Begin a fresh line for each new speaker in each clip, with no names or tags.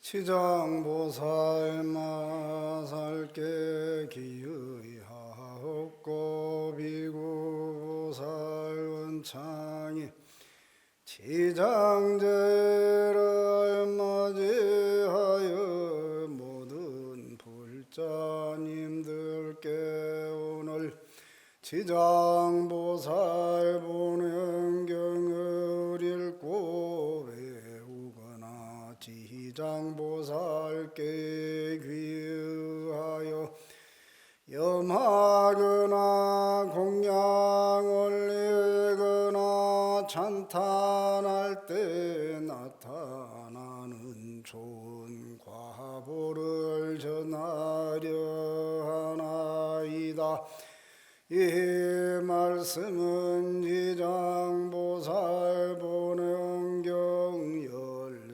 지장보살 마살께 기의하옵고 비구보살 원창이 지장제를 맞이하여 모든 불자님들께 오늘 지장보살 본행경을 읽고 외우거나 지장보살께 귀의하여 염하거나 공양 올리거나 찬탄할 때 나타나는 좋은 과보를 전하려 하나이다. 이 말씀은 지장보살 본행경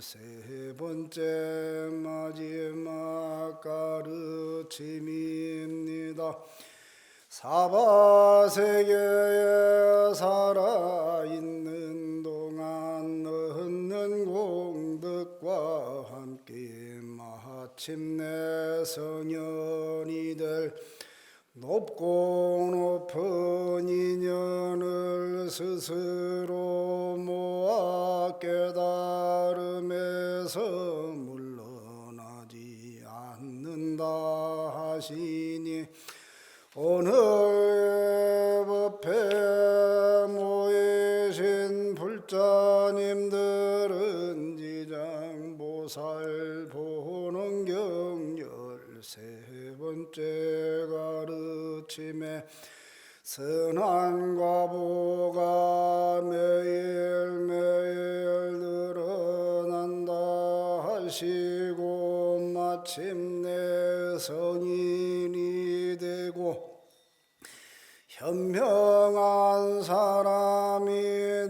13번째 마지막 가르침입니다. 사바세계에 살아있는 동안 얻는 공덕과 함께 마침내 성현이 될 높고 높은 인연을 스스로 모아 깨달음에서 물러나지 않는다 하시니 오늘 법회에 모이신 불자님들은 지장보살 본행경 13번째 가르침에 선한 과보가 매일매일 늘어난다 하시고 마침내 성인이 되고 현명한 사람이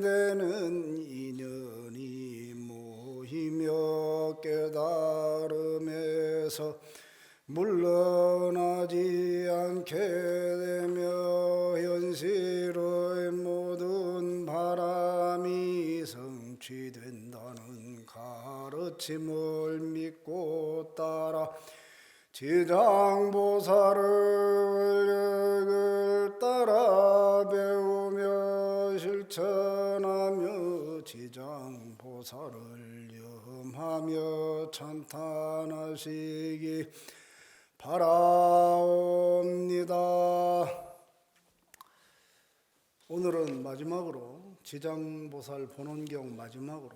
되는 인연이 모이며 깨달음에서 물러나지 않게 되며 현실의 모든 바람이 성취된다는 가르침을 믿고 따라 지장보살을 따라 배우며 실천하며 지장보살을 염하며 찬탄하시기 바라옵니다. 오늘은 마지막으로 지장보살 본행경 마지막으로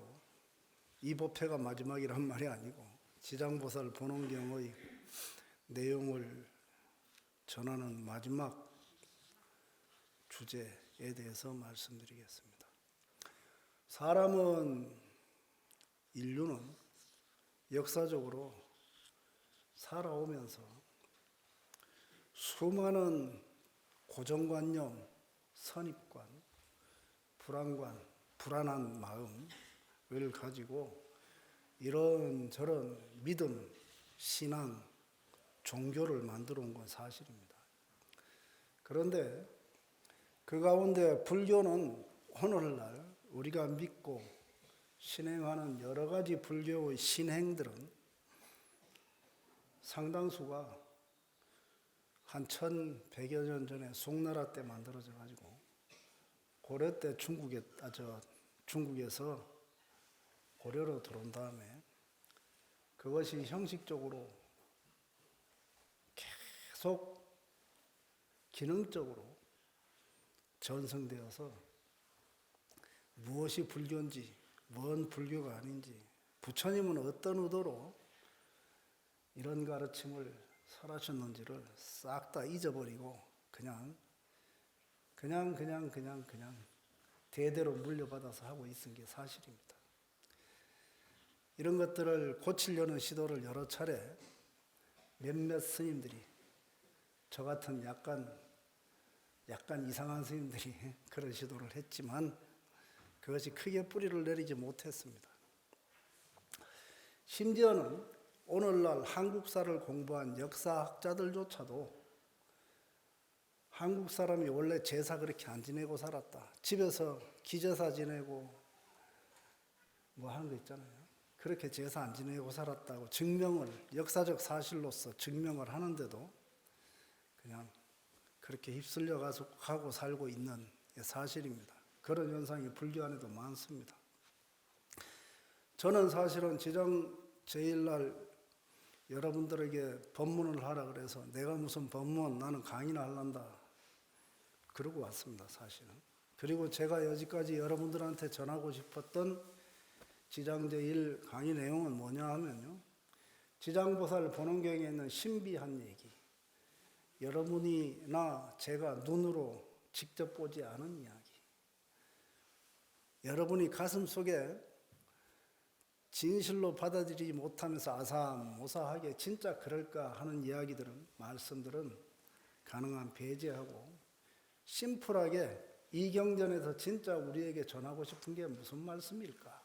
이 법회가 마지막이란 말이 아니고 지장보살 본행경의 내용을 전하는 마지막 주제에 대해서 말씀드리겠습니다. 인류는 역사적으로 살아오면서 수많은 고정관념, 선입관, 불안한 마음을 가지고 이런저런 믿음, 신앙, 종교를 만들어 온 건 사실입니다. 그런데 그 가운데 불교는 오늘날 우리가 믿고 신행하는 여러 가지 불교의 신행들은 상당수가 한 1100여 년 전에 송나라 때 만들어져 가지고 고려 때 중국에서 고려로 들어온 다음에 그것이 형식적으로 계속 기능적으로 전승되어서 무엇이 불교인지 뭔 불교가 아닌지 부처님은 어떤 의도로 이런 가르침을 설하셨는지를 싹 다 잊어버리고 그냥 대대로 물려받아서 하고 있은 게 사실입니다. 이런 것들을 고치려는 시도를 여러 차례 몇몇 스님들이 저 같은 약간 이상한 스님들이 그런 시도를 했지만 그것이 크게 뿌리를 내리지 못했습니다. 심지어는 오늘날 한국사를 공부한 역사학자들조차도 한국 사람이 원래 제사 그렇게 안 지내고 살았다. 집에서 기제사 지내고 뭐 하는 거 있잖아요. 그렇게 제사 안 지내고 살았다고 증명을, 역사적 사실로서 증명을 하는데도 그냥 그렇게 휩쓸려 가고 살고 있는 사실입니다. 그런 현상이 불교 안에도 많습니다. 저는 사실은 지정 제일날 여러분들에게 법문을 하라 그래서 내가 무슨 법문, 나는 강의나 하란다 그러고 왔습니다, 사실은. 그리고 제가 여지까지 여러분들한테 전하고 싶었던 지장제일 강의 내용은 뭐냐 하면요, 지장보살 본원경에 있는 신비한 얘기, 여러분이나 제가 눈으로 직접 보지 않은 이야기, 여러분이 가슴 속에 진실로 받아들이지 못하면서 아사모사하게 진짜 그럴까 하는 이야기들은, 말씀들은 가능한 배제하고 심플하게 이 경전에서 진짜 우리에게 전하고 싶은 게 무슨 말씀일까?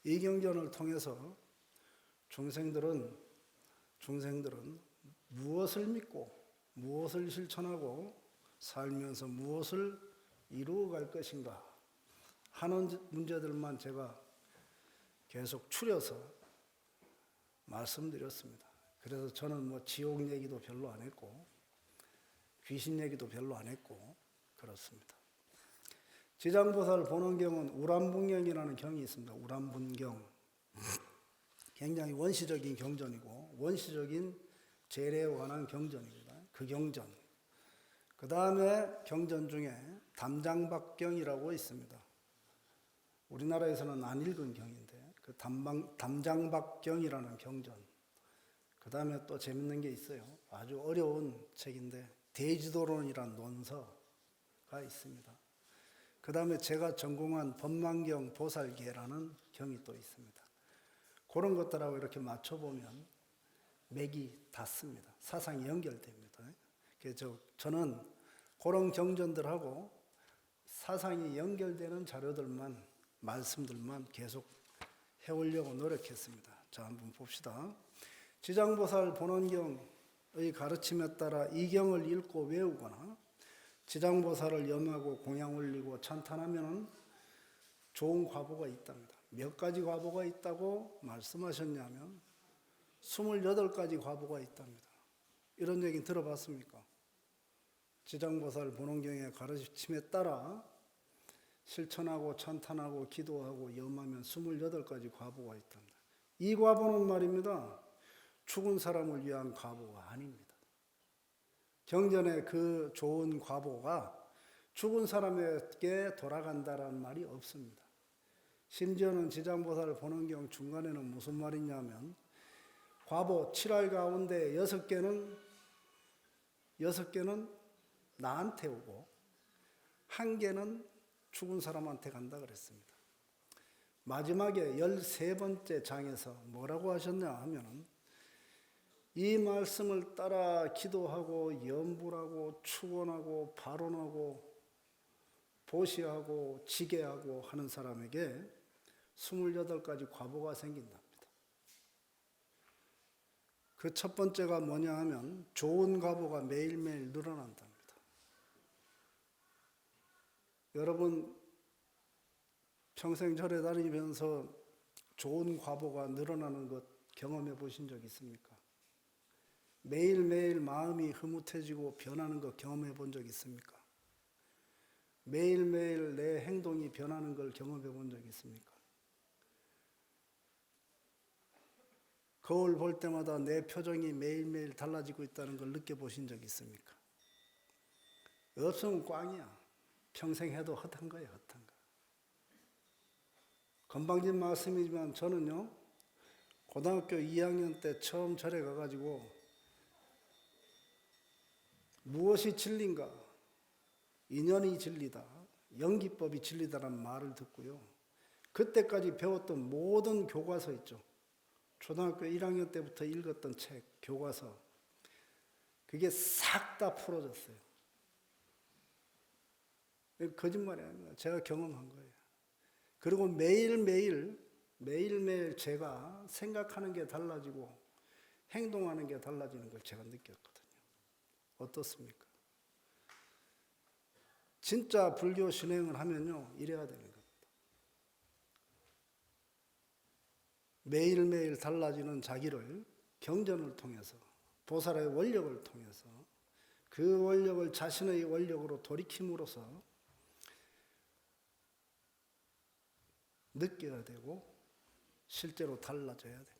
이 경전을 통해서 중생들은 무엇을 믿고 무엇을 실천하고 살면서 무엇을 이루어갈 것인가 하는 문제들만 제가 계속 추려서 말씀드렸습니다. 그래서 저는 뭐 지옥 얘기도 별로 안 했고 귀신 얘기도 별로 안 했고 그렇습니다. 지장보살 본원경은 우람분경이라는 경이 있습니다. 우람분경. 굉장히 원시적인 경전이고 원시적인 제례에 관한 경전입니다. 그 경전. 그 다음에 경전 중에 담장박경이라고 있습니다. 우리나라에서는 안 읽은 경인데 그 담장박경이라는 경전. 그 다음에 또 재밌는 게 있어요. 아주 어려운 책인데 대지도론이라는 논서가 있습니다. 그 다음에 제가 전공한 법망경 보살계라는 경이 또 있습니다. 그런 것들하고 이렇게 맞춰보면 맥이 닿습니다. 사상이 연결됩니다. 그래서 저는 그런 경전들하고 사상이 연결되는 자료들만, 말씀들만 계속 해오려고 노력했습니다. 자, 한번 봅시다. 지장보살 본원경의 가르침에 따라 이 경을 읽고 외우거나 지장보살을 염하고 공양 올리고 찬탄하면 좋은 과보가 있답니다. 몇 가지 과보가 있다고 말씀하셨냐면 28가지 과보가 있답니다. 이런 얘기 들어봤습니까? 지장보살 본원경의 가르침에 따라 실천하고 찬탄하고 기도하고 염하면 28가지 과보가 있답니다. 이 과보는 말입니다, 죽은 사람을 위한 과보가 아닙니다. 경전에 그 좋은 과보가 죽은 사람에게 돌아간다라는 말이 없습니다. 심지어는 지장보살 본원경 중간에는 무슨 말이냐면 과보 7알 가운데 6개는 나한테 오고 1개는 죽은 사람한테 간다 그랬습니다. 마지막에 13번째 장에서 뭐라고 하셨냐 하면은 이 말씀을 따라 기도하고 염불하고 축원하고 발언하고 보시하고 지게하고 하는 사람에게 28가지 과보가 생긴답니다. 그 첫 번째가 뭐냐 하면 좋은 과보가 매일매일 늘어난답니다. 여러분 평생 절에 다니면서 좋은 과보가 늘어나는 것 경험해 보신 적 있습니까? 매일매일 마음이 흐뭇해지고 변하는 것 경험해 본 적 있습니까? 매일매일 내 행동이 변하는 걸 경험해 본 적 있습니까? 거울 볼 때마다 내 표정이 매일매일 달라지고 있다는 걸 느껴보신 적 있습니까? 없으면 꽝이야. 평생 해도 헛한 거예요, 헛한 거. 건방진 말씀이지만 저는요, 고등학교 2학년 때 처음 절에 가가지고 무엇이 진리인가? 인연이 진리다. 연기법이 진리다라는 말을 듣고요. 그때까지 배웠던 모든 교과서 있죠. 초등학교 1학년 때부터 읽었던 책, 교과서. 그게 싹 다 풀어졌어요. 거짓말이 아닙니다. 제가 경험한 거예요. 그리고 매일매일 제가 생각하는 게 달라지고 행동하는 게 달라지는 걸 제가 느꼈거든요. 어떻습니까? 진짜 불교 신행을 하면요, 이래야 되는 겁니다. 매일매일 달라지는 자기를 경전을 통해서, 보살의 원력을 통해서 그 원력을 자신의 원력으로 돌이킴으로써 느껴야 되고 실제로 달라져야 됩니다.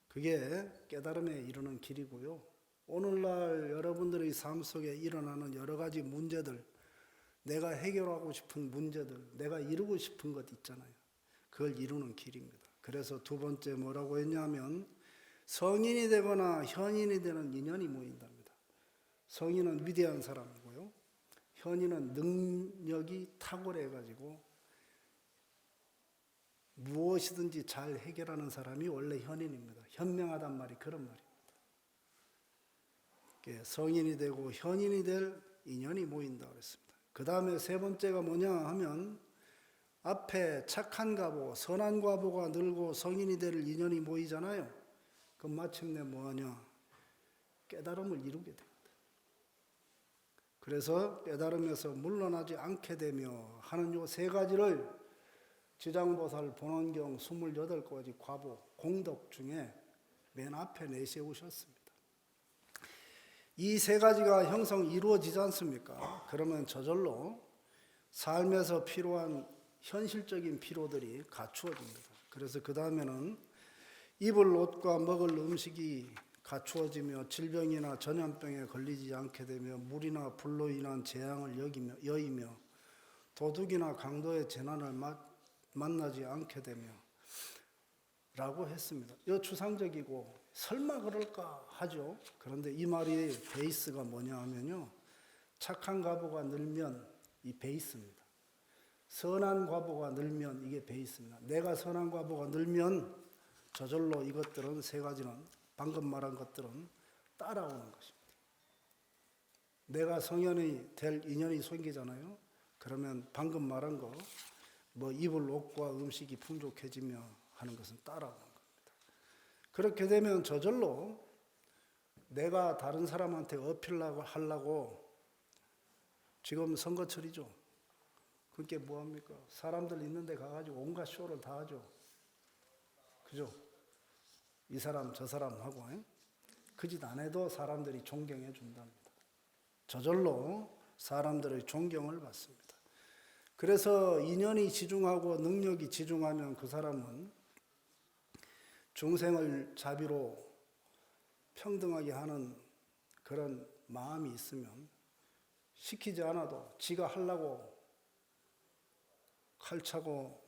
그게 깨달음에 이르는 길이고요. 오늘날 여러분들의 삶 속에 일어나는 여러 가지 문제들, 내가 해결하고 싶은 문제들, 내가 이루고 싶은 것 있잖아요. 그걸 이루는 길입니다. 그래서 두 번째 뭐라고 했냐면 성인이 되거나 현인이 되는 인연이 모인답니다. 성인은 위대한 사람이고요. 현인은 능력이 탁월해가지고 무엇이든지 잘 해결하는 사람이 원래 현인입니다. 현명하단 말이 그런 말입니다. 성인이 되고 현인이 될 인연이 모인다고 그랬습니다. 그 다음에 세 번째가 뭐냐 하면 앞에 착한 과보, 선한 과보가 늘고 성인이 될 인연이 모이잖아요. 그럼 마침내 뭐하냐? 깨달음을 이루게 됩니다. 그래서 깨달음에서 물러나지 않게 되며 하는 요 세 가지를 지장보살 본원경 28가지 과보, 공덕 중에 맨 앞에 내세우셨습니다. 이 세 가지가 형성 이루어지지 않습니까? 그러면 저절로 삶에서 필요한 현실적인 필요들이 갖추어집니다. 그래서 그 다음에는 입을 옷과 먹을 음식이 갖추어지며 질병이나 전염병에 걸리지 않게 되며 물이나 불로 인한 재앙을 여의며 도둑이나 강도의 재난을 만나지 않게 되며 라고 했습니다. 이거 추상적이고 설마 그럴까 하죠. 그런데 이 말이 베이스가 뭐냐 하면요. 착한 과보가 늘면 이 베이스입니다. 선한 과보가 늘면 이게 베이스입니다. 내가 선한 과보가 늘면 저절로 이것들은 세 가지는 방금 말한 것들은 따라오는 것입니다. 내가 성현이 될 인연이 생기잖아요. 그러면 방금 말한 거 뭐 입을 옷과 음식이 풍족해지며 하는 것은 따라오는 겁니다. 그렇게 되면 저절로 내가 다른 사람한테 어필하려고 지금 선거철이죠. 그게 뭐합니까? 사람들 있는 데 가가지고 온갖 쇼를 다 하죠. 그죠? 이 사람 저 사람 하고 그 짓 안 해도 사람들이 존경해 준답니다. 저절로 사람들의 존경을 받습니다. 그래서 인연이 지중하고 능력이 지중하면 그 사람은 중생을 자비로 평등하게 하는 그런 마음이 있으면 시키지 않아도 지가 하려고 칼 차고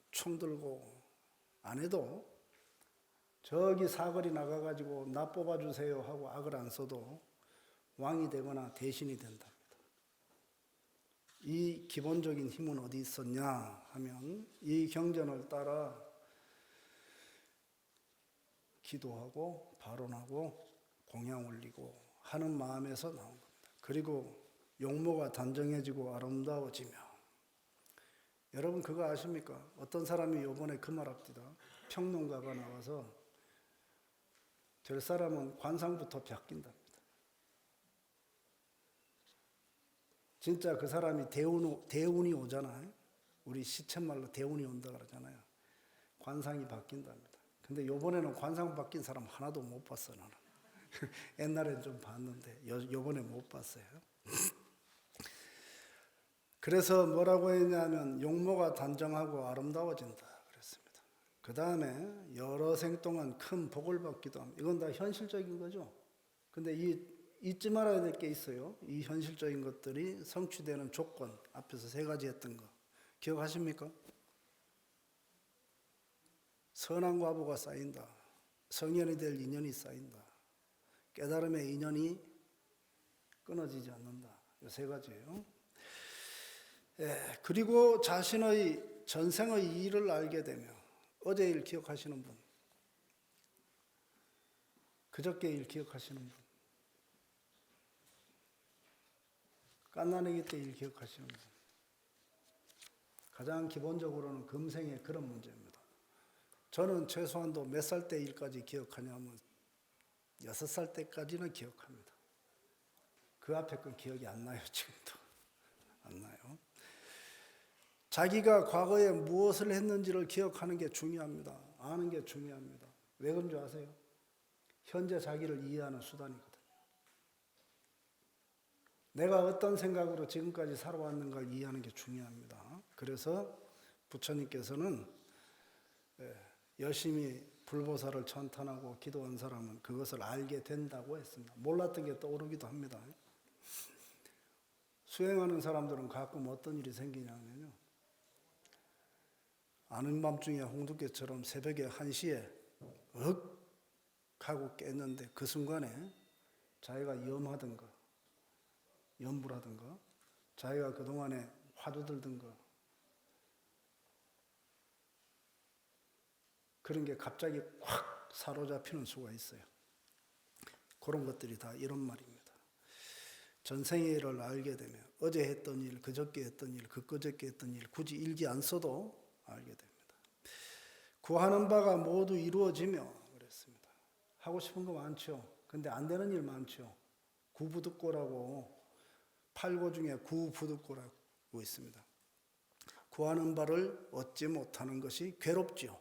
총 들고 안 해도 저기 사거리 나가가지고 나 뽑아주세요 하고 악을 안 써도 왕이 되거나 대신이 된답니다. 이 기본적인 힘은 어디 있었냐 하면 이 경전을 따라 기도하고 발언하고 공양 올리고 하는 마음에서 나온 겁니다. 그리고 용모가 단정해지고 아름다워지며 여러분 그거 아십니까? 어떤 사람이 이번에 그 말 합디다. 평론가가 나와서 될 사람은 관상부터 바뀐답니다. 진짜 그 사람이 대운이 오잖아요. 우리 시쳇말로 대운이 온다 그러잖아요. 관상이 바뀐답니다. 근데 요번에는 관상 바뀐 사람 하나도 못 봤어 나는. 옛날엔 좀 봤는데 요번에 못 봤어요. 그래서 뭐라고 했냐면 용모가 단정하고 아름다워진다 그랬습니다. 그 다음에 여러 생 동안 큰 복을 받기도 합니다. 이건 다 현실적인 거죠. 근데 잊지 말아야 될 게 있어요. 이 현실적인 것들이 성취되는 조건, 앞에서 세 가지 했던 거 기억하십니까? 선한 과보가 쌓인다. 성현이 될 인연이 쌓인다. 깨달음의 인연이 끊어지지 않는다. 이 세 가지예요. 그리고 자신의 전생의 일을 알게 되며 어제 일 기억하시는 분, 그저께 일 기억하시는 분, 깐나내기 때 일 기억하시는 분, 가장 기본적으로는 금생의 그런 문제입니다. 저는 최소한도 몇 살 때 일까지 기억하냐면 6살 때까지는 기억합니다. 그 앞에 건 기억이 안 나요. 지금도 안 나요. 자기가 과거에 무엇을 했는지를 기억하는 게 중요합니다. 아는 게 중요합니다. 왜 그런 줄 아세요? 현재 자기를 이해하는 수단이거든요. 내가 어떤 생각으로 지금까지 살아왔는가를 이해하는 게 중요합니다. 그래서 부처님께서는 열심히 불보살을 천탄하고 기도한 사람은 그것을 알게 된다고 했습니다. 몰랐던 게 떠오르기도 합니다. 수행하는 사람들은 가끔 어떤 일이 생기냐면요. 아는 밤중에 홍두깨처럼 새벽에 1시에 억 하고 깼는데 그 순간에 자기가 염하던 거, 염불하던 거, 자기가 그동안에 화두 들던 거, 그런 게 갑자기 확 사로잡히는 수가 있어요. 그런 것들이 다 이런 말입니다. 전생의 일을 알게 되면 어제 했던 일, 그저께 했던 일, 그저께 했던 일 굳이 일기 안 써도 알게 됩니다. 구하는 바가 모두 이루어지며 그랬습니다. 하고 싶은 거 많죠. 근데 안 되는 일 많죠. 구부득고라고 8고 중에 구부득고라고 있습니다. 구하는 바를 얻지 못하는 것이 괴롭지요.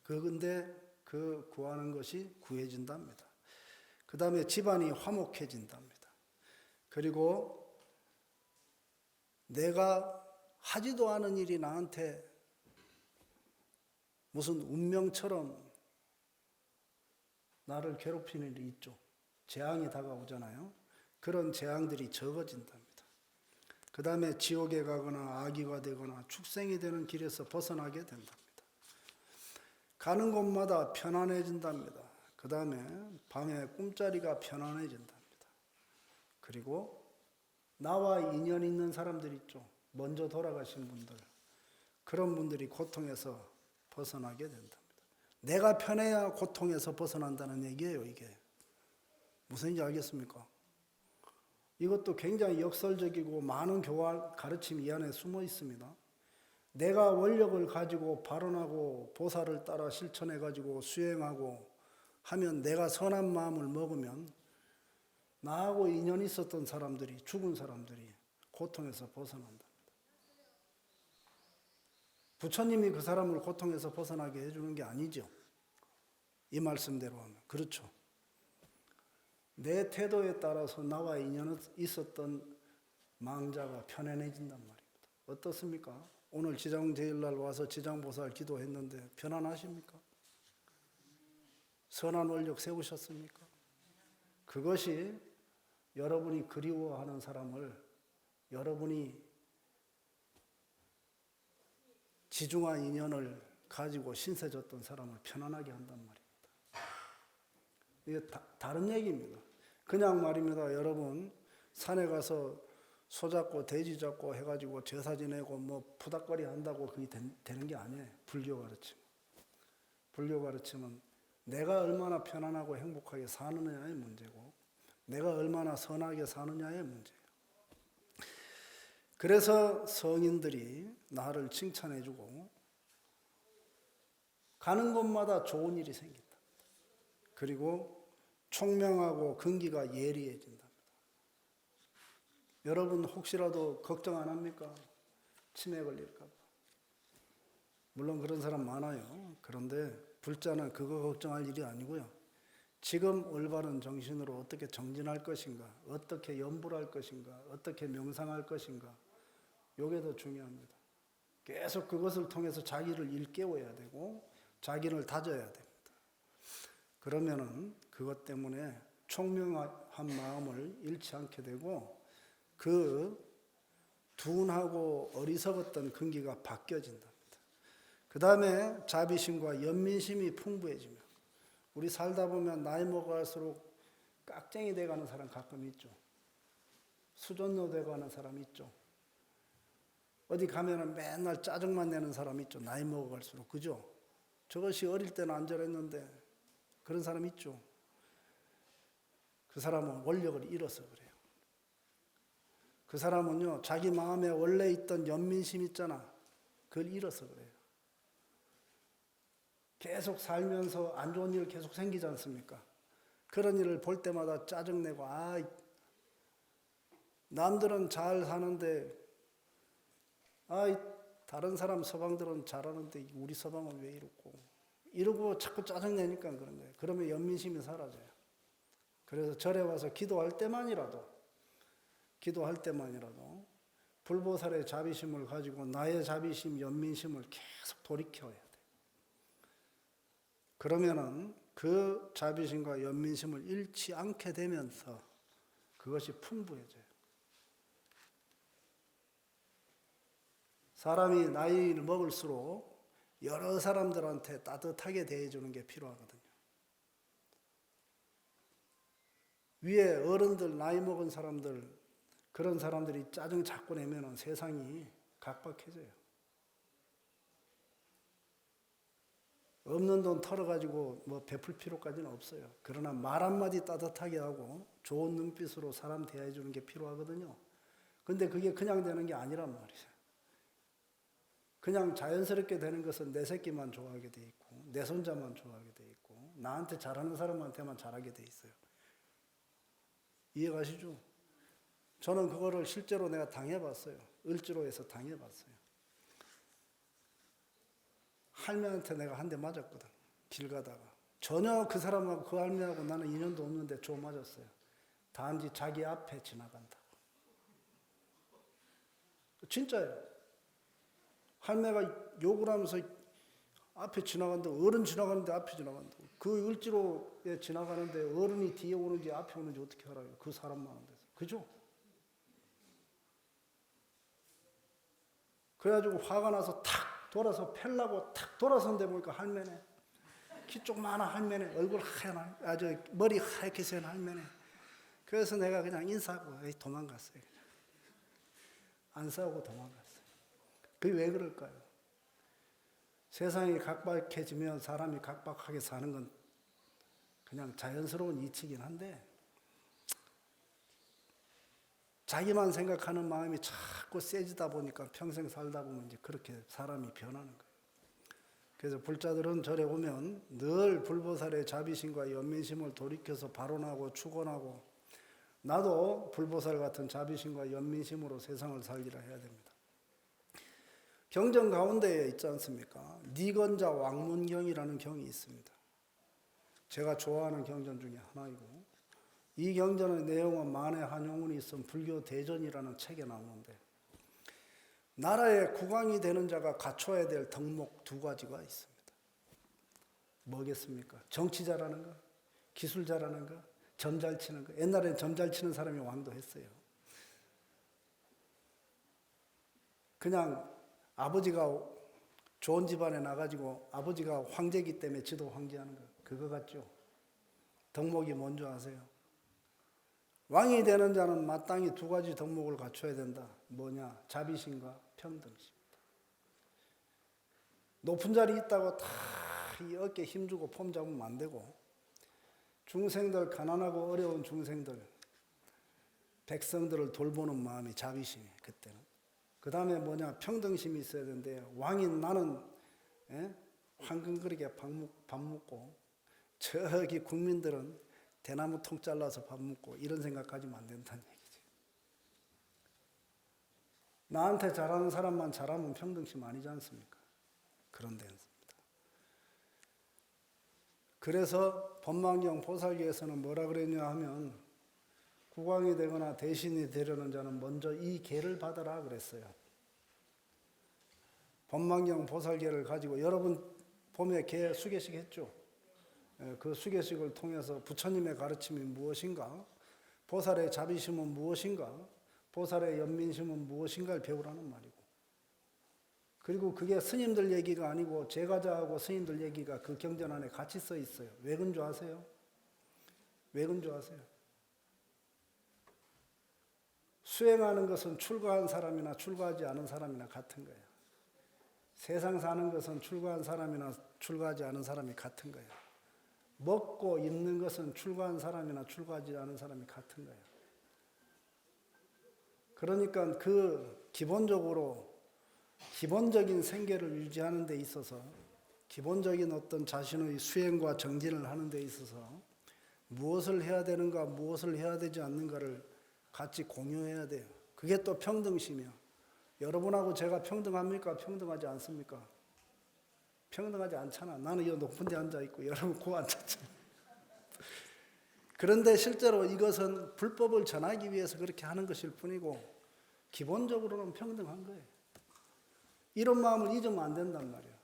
그런데 그 구하는 것이 구해진답니다. 그 다음에 집안이 화목해진답니다. 그리고 내가 하지도 않은 일이 나한테 무슨 운명처럼 나를 괴롭히는 일이 있죠. 재앙이 다가오잖아요. 그런 재앙들이 적어진답니다. 그 다음에 지옥에 가거나 아기가 되거나 축생이 되는 길에서 벗어나게 된답니다. 가는 곳마다 편안해진답니다. 그 다음에 밤에 꿈자리가 편안해진답니다. 그리고 나와 인연 있는 사람들 있죠. 먼저 돌아가신 분들. 그런 분들이 고통에서 벗어나게 된답니다. 내가 편해야 고통에서 벗어난다는 얘기예요, 이게. 무슨 얘기인지 알겠습니까? 이것도 굉장히 역설적이고 많은 교화 가르침이 이 안에 숨어 있습니다. 내가 원력을 가지고 발언하고 보살을 따라 실천해가지고 수행하고 하면 내가 선한 마음을 먹으면 나하고 인연이 있었던 사람들이, 죽은 사람들이 고통에서 벗어난다. 부처님이 그 사람을 고통에서 벗어나게 해주는 게 아니죠. 이 말씀대로 하면. 그렇죠. 내 태도에 따라서 나와 인연이 있었던 망자가 편안해진단 말입니다. 어떻습니까? 오늘 지장제일날 와서 지장보살 기도했는데 편안하십니까? 선한 원력 세우셨습니까? 그것이 여러분이 그리워하는 사람을 여러분이 지중한 인연을 가지고 신세졌던 사람을 편안하게 한단 말입니다. 이게 다른 얘기입니다. 그냥 말입니다. 여러분 산에 가서 소 잡고 돼지 잡고 해가지고 제사 지내고 뭐 푸닥거리 한다고 그게 되는 게 아니에요. 불교 가르침. 불교 가르침은 내가 얼마나 편안하고 행복하게 사느냐의 문제고 내가 얼마나 선하게 사느냐의 문제예요. 그래서 성인들이 나를 칭찬해주고 가는 곳마다 좋은 일이 생긴다. 그리고 총명하고 근기가 예리해진답니다. 여러분 혹시라도 걱정 안 합니까? 치매 걸릴까 봐. 물론 그런 사람 많아요. 그런데 불자는 그거 걱정할 일이 아니고요. 지금 올바른 정신으로 어떻게 정진할 것인가, 어떻게 염불할 것인가, 어떻게 명상할 것인가, 이게 더 중요합니다. 계속 그것을 통해서 자기를 일깨워야 되고 자기를 다져야 됩니다. 그러면은 그것 때문에 총명한 마음을 잃지 않게 되고 그 둔하고 어리석었던 근기가 바뀌어진답니다. 그 다음에 자비심과 연민심이 풍부해지며 우리 살다 보면 나이 먹어갈수록 깍쟁이 돼가는 사람 가끔 있죠. 수전노 돼가는 사람 있죠. 어디 가면은 맨날 짜증만 내는 사람 있죠. 나이 먹어갈수록. 그죠? 저것이 어릴 때는 안 저랬는데 그런 사람 있죠. 그 사람은 원력을 잃어서 그래요. 그 사람은요, 자기 마음에 원래 있던 연민심 있잖아. 그걸 잃어서 그래요. 계속 살면서 안 좋은 일 계속 생기지 않습니까? 그런 일을 볼 때마다 짜증내고, 남들은 잘 사는데, 다른 사람 서방들은 잘하는데 우리 서방은 왜 이렇고. 이러고 자꾸 짜증내니까 그런 거예요. 그러면 연민심이 사라져요. 그래서 절에 와서 기도할 때만이라도 불보살의 자비심을 가지고 나의 자비심, 연민심을 계속 돌이켜야 돼. 그러면은 그 자비심과 연민심을 잃지 않게 되면서 그것이 풍부해져요. 사람이 나이를 먹을수록 여러 사람들한테 따뜻하게 대해주는 게 필요하거든요. 위에 어른들, 나이 먹은 사람들, 그런 사람들이 짜증 자꾸 내면은 세상이 각박해져요. 없는 돈 털어가지고 뭐 베풀 필요까지는 없어요. 그러나 말 한마디 따뜻하게 하고 좋은 눈빛으로 사람 대해주는 게 필요하거든요. 근데 그게 그냥 되는 게 아니란 말이에요. 그냥 자연스럽게 되는 것은 내 새끼만 좋아하게 돼 있고 내 손자만 좋아하게 돼 있고 나한테 잘하는 사람한테만 잘하게 돼 있어요. 이해가시죠? 저는 그거를 실제로 내가 당해봤어요. 을지로에서 당해봤어요. 할매한테 내가 한 대 맞았거든. 길 가다가. 전혀 그 사람하고 그 할매하고 나는 인연도 없는데 줘 맞았어요. 단지 자기 앞에 지나간다고. 진짜예요. 할매가 욕을 하면서 앞에 지나간다고, 어른 지나가는데 앞에 지나간다고. 그 을지로에 지나가는데 어른이 뒤에 오는지 앞에 오는지 어떻게 알아요? 그 사람 많은 데서. 그죠? 그래가지고 화가 나서 탁 돌아서 팰라고 탁 돌아선데 보니까 할매네. 키 조그마한 할매네. 얼굴 하얗나? 아주 머리 하얗게 센 할매네. 그래서 내가 그냥 인사하고 도망갔어요. 그냥. 안 싸우고 도망갔어요. 그게 왜 그럴까요? 세상이 각박해지면 사람이 각박하게 사는 건 그냥 자연스러운 이치긴 한데 자기만 생각하는 마음이 자꾸 세지다 보니까 평생 살다 보면 이제 그렇게 사람이 변하는 거예요. 그래서 불자들은 절에 오면 늘 불보살의 자비심과 연민심을 돌이켜서 발언하고 축원하고 나도 불보살 같은 자비심과 연민심으로 세상을 살리라 해야 됩니다. 경전 가운데에 있지 않습니까? 니건자 왕문경이라는 경이 있습니다. 제가 좋아하는 경전 중에 하나이고 이 경전의 내용은 만해 한용운이 쓴 불교 대전이라는 책에 나오는데 나라의 국왕이 되는 자가 갖춰야 될 덕목 두 가지가 있습니다. 뭐겠습니까? 정치 잘하는가? 기술 잘하는가? 점 잘 치는가? 옛날엔 점 잘 치는 사람이 왕도 했어요. 그냥 아버지가 좋은 집안에 나가지고 아버지가 황제이기 때문에 지도 황제하는 거 그거 같죠? 덕목이 뭔지 아세요? 왕이 되는 자는 마땅히 두 가지 덕목을 갖춰야 된다. 뭐냐? 자비심과 평등심. 높은 자리 있다고 다 이 어깨에 힘주고 폼 잡으면 안 되고 중생들, 가난하고 어려운 중생들, 백성들을 돌보는 마음이 자비심이 그때는. 그 다음에 뭐냐? 평등심이 있어야 되는데 왕인 나는 황금 그릇에 밥 먹고 저기 국민들은 대나무 통 잘라서 밥 먹고 이런 생각하지면 안 된다는 얘기지. 나한테 잘하는 사람만 잘하면 평등심 아니지 않습니까? 그런 데였습니다. 그래서 법망경 보살계에서는 뭐라 그랬냐 하면 국왕이 되거나 대신이 되려는 자는 먼저 이 계를 받아라 그랬어요. 법망경 보살계를 가지고 여러분 봄에 계 수계식 했죠? 그 수계식을 통해서 부처님의 가르침이 무엇인가, 보살의 자비심은 무엇인가, 보살의 연민심은 무엇인가를 배우라는 말이고, 그리고 그게 스님들 얘기가 아니고 제가자하고 스님들 얘기가 그 경전 안에 같이 써 있어요. 왜 그런 줄 아세요? 왜 그런 줄 아세요? 수행하는 것은 출가한 사람이나 출가하지 않은 사람이나 같은 거예요. 세상 사는 것은 출가한 사람이나 출가하지 않은 사람이 같은 거예요. 먹고 입는 것은 출가한 사람이나 출가하지 않은 사람이 같은 거예요. 그러니까 그 기본적인 생계를 유지하는 데 있어서 기본적인 어떤 자신의 수행과 정진을 하는 데 있어서 무엇을 해야 되는가 무엇을 해야 되지 않는가를 같이 공유해야 돼요. 그게 또 평등심이야. 여러분하고 제가 평등합니까? 평등하지 않습니까? 평등하지 않잖아. 나는 이 높은 데 앉아 있고 여러분 고 앉았잖아. 그런데 실제로 이것은 불법을 전하기 위해서 그렇게 하는 것일 뿐이고 기본적으로는 평등한 거예요. 이런 마음을 잊으면 안 된단 말이에요.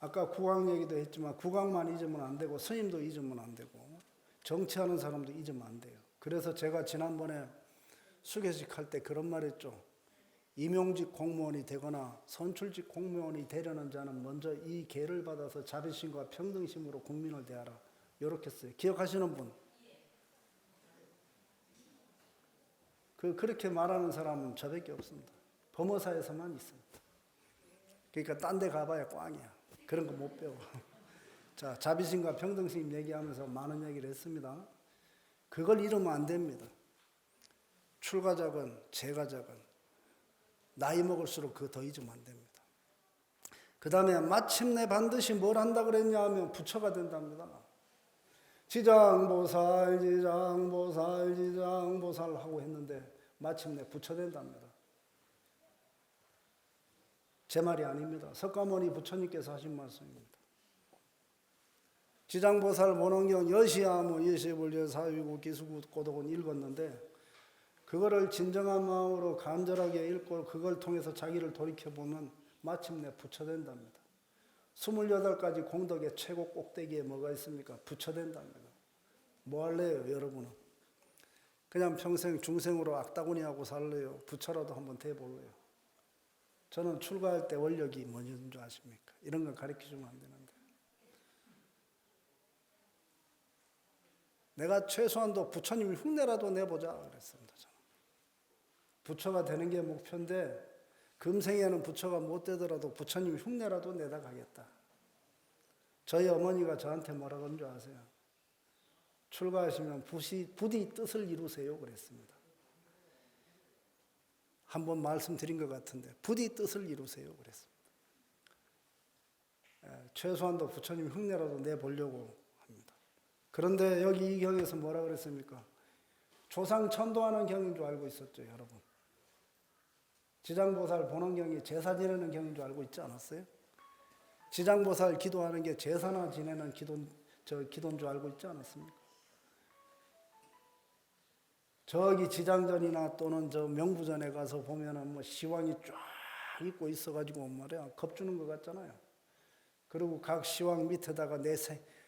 아까 국왕 얘기도 했지만 국왕만 잊으면 안 되고 스님도 잊으면 안 되고 정치하는 사람도 잊으면 안 돼요. 그래서 제가 지난번에 수계식 할 때 그런 말 했죠. 임용직 공무원이 되거나 선출직 공무원이 되려는 자는 먼저 이 계를 받아서 자비심과 평등심으로 국민을 대하라. 이렇게 써요. 기억하시는 분? 그렇게 말하는 사람은 저밖에 없습니다. 범어사에서만 있습니다. 그러니까 딴 데 가봐야 꽝이야. 그런 거 못 배워. 자, 자비심과 평등심 얘기하면서 많은 얘기를 했습니다. 그걸 잃으면 안 됩니다. 출가작은 재가작은 나이 먹을수록 그거 더 잊으면 안 됩니다. 그 다음에 마침내 반드시 뭘 한다 그랬냐 하면 부처가 된답니다. 지장보살, 지장보살, 지장보살 하고 했는데 마침내 부처 된답니다. 제 말이 아닙니다. 석가모니 부처님께서 하신 말씀입니다. 지장보살 모논경 여시야무 여시불려 사위고 기수구 고독은 읽었는데 그거를 진정한 마음으로 간절하게 읽고 그걸 통해서 자기를 돌이켜보면 마침내 부처 된답니다. 28가지 공덕의 최고 꼭대기에 뭐가 있습니까? 부처 된답니다. 뭐 할래요, 여러분은? 그냥 평생 중생으로 악다구니하고 살래요? 부처라도 한번 돼볼래요? 저는 출가할 때 원력이 뭔지 줄 아십니까? 이런 걸 가르쳐주면 안 되는데. 내가 최소한도 부처님 흉내라도 내보자 그랬습니다. 저는. 부처가 되는 게 목표인데 금생에는 부처가 못 되더라도 부처님 흉내라도 내다 가겠다. 저희 어머니가 저한테 뭐라고 한 줄 아세요? 출가하시면 부디 뜻을 이루세요 그랬습니다. 한번 말씀드린 것 같은데 부디 뜻을 이루세요 그랬습니다. 최소한도 부처님 흉내라도 내보려고 합니다. 그런데 여기 이 경에서 뭐라 그랬습니까? 조상 천도하는 경인 줄 알고 있었죠, 여러분. 지장보살 보는 경이 제사 지내는 경인 줄 알고 있지 않았어요? 지장보살 기도하는 게 제사나 지내는 기도인 줄 알고 있지 않았습니까? 저기 지장전이나 또는 저 명부전에 가서 보면은 뭐 시황이 쫙 있고 있어가지고 말이야 겁주는 것 같잖아요. 그리고 각 시황 밑에다가 내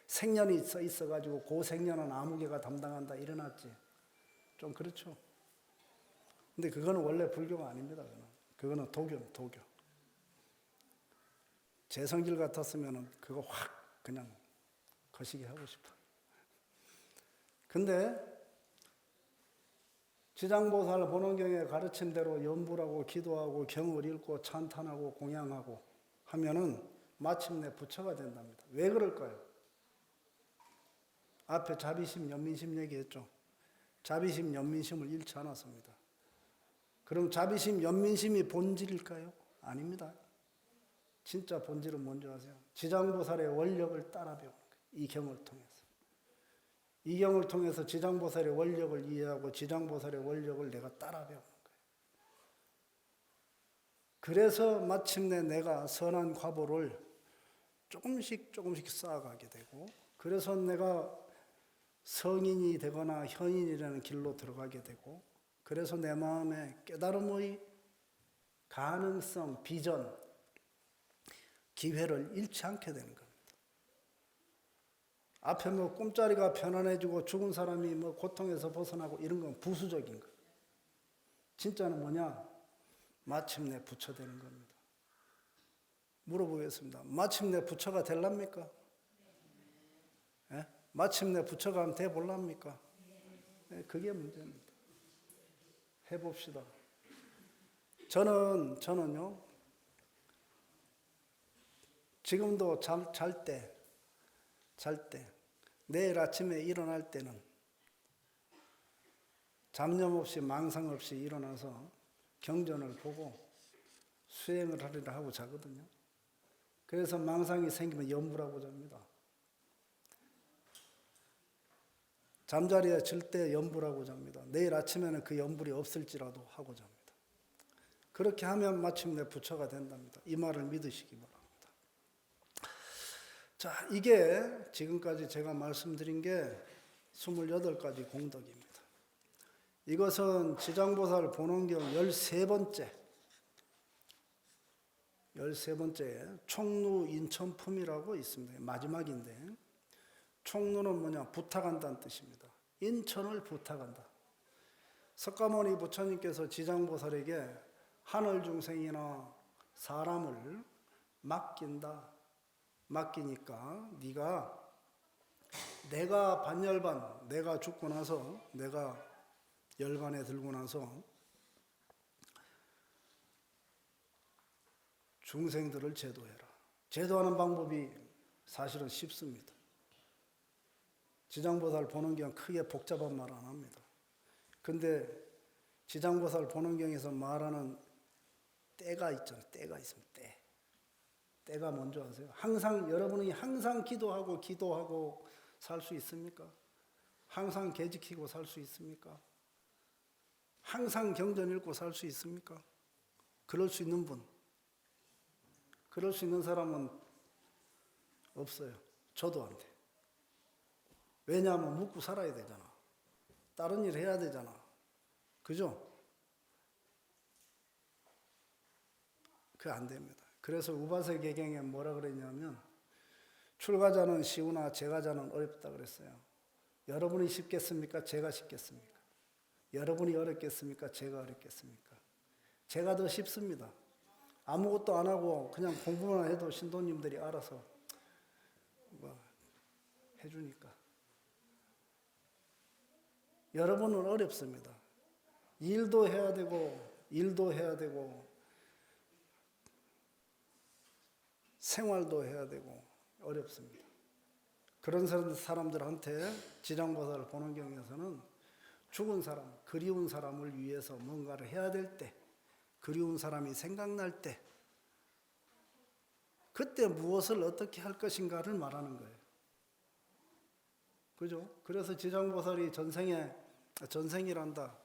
생년이 있어가지고 그 생년은 아무개가 담당한다 일어났지. 좀 그렇죠. 근데 그거는 원래 불교가 아닙니다. 그거는 도교. 제 성질 같았으면 그거 확 그냥 거시기 하고 싶어. 근데 지장보살 본원경에 가르친 대로 연불하고 기도하고 경을 읽고 찬탄하고 공양하고 하면은 마침내 부처가 된답니다. 왜 그럴까요? 앞에 자비심, 연민심 얘기했죠. 자비심, 연민심을 잃지 않았습니다. 그럼 자비심, 연민심이 본질일까요? 아닙니다. 진짜 본질은 뭔지 아세요? 지장보살의 원력을 따라 배우는 거예요. 이 경을 통해서. 이 경을 통해서 지장보살의 원력을 이해하고 지장보살의 원력을 내가 따라 배우는 거예요. 그래서 마침내 내가 선한 과보를 조금씩 쌓아가게 되고 그래서 내가 성인이 되거나 현인이라는 길로 들어가게 되고 그래서 내 마음에 깨달음의 가능성, 비전, 기회를 잃지 않게 되는 겁니다. 앞에 뭐 꿈자리가 편안해지고 죽은 사람이 뭐 고통에서 벗어나고 이런 건 부수적인 거예요. 진짜는 뭐냐? 마침내 부처 되는 겁니다. 물어보겠습니다. 마침내 부처가 될랍니까? 예? 마침내 부처가 돼 볼랍니까? 예, 그게 문제입니다. 해봅시다. 저는요, 지금도 잘 때, 내일 아침에 일어날 때는 잡념 없이 망상 없이 일어나서 경전을 보고 수행을 하리라 하고 자거든요. 그래서 망상이 생기면 연불하고 잡니다. 잠자리에 질 때 연불하고 잡니다. 내일 아침에는 그 연불이 없을지라도 하고 잡니다. 그렇게 하면 마침내 부처가 된답니다. 이 말을 믿으시기 바랍니다. 자, 이게 지금까지 제가 말씀드린 게 28가지 공덕입니다. 이것은 지장보살 본원경 13번째 총루 인천품이라고 있습니다. 마지막인데, 총루는 뭐냐? 부탁한다는 뜻입니다. 인천을 부탁한다. 석가모니 부처님께서 지장보살에게 하늘 중생이나 사람을 맡기니까 내가 반열반, 내가 죽고 나서, 내가 열반에 들고 나서 중생들을 제도해라. 제도하는 방법이 사실은 쉽습니다. 지장보살 본원경 크게 복잡한 말 안 합니다. 근데 지장보살 본원경에서 말하는 때가 있잖아요. 때가 있으면 때가 뭔지 아세요? 여러분이 항상 기도하고 살 수 있습니까? 항상 개 지키고 살 수 있습니까? 항상 경전 읽고 살 수 있습니까? 그럴 수 있는 분, 그럴 수 있는 사람은 없어요. 저도 안 돼. 왜냐하면 묵고 살아야 되잖아. 다른 일 해야 되잖아. 그죠? 그게 안 됩니다. 그래서 우바세 개경에 뭐라 그랬냐면, 출가자는 쉬우나 제가자는 어렵다 그랬어요. 여러분이 쉽겠습니까? 제가 쉽겠습니까? 여러분이 어렵겠습니까? 제가 어렵겠습니까? 제가 더 쉽습니다. 아무것도 안 하고 그냥 공부만 해도 신도님들이 알아서 뭐 해주니까. 여러분은 어렵습니다. 일도 해야 되고 생활도 해야 되고 어렵습니다. 그런 사람들한테 지장보살 본원경에서는 죽은 사람, 그리운 사람을 위해서 뭔가를 해야 될 때, 그리운 사람이 생각날 때, 그때 무엇을 어떻게 할 것인가를 말하는 거예요. 그죠? 그래서 지장보살이 전생이란다.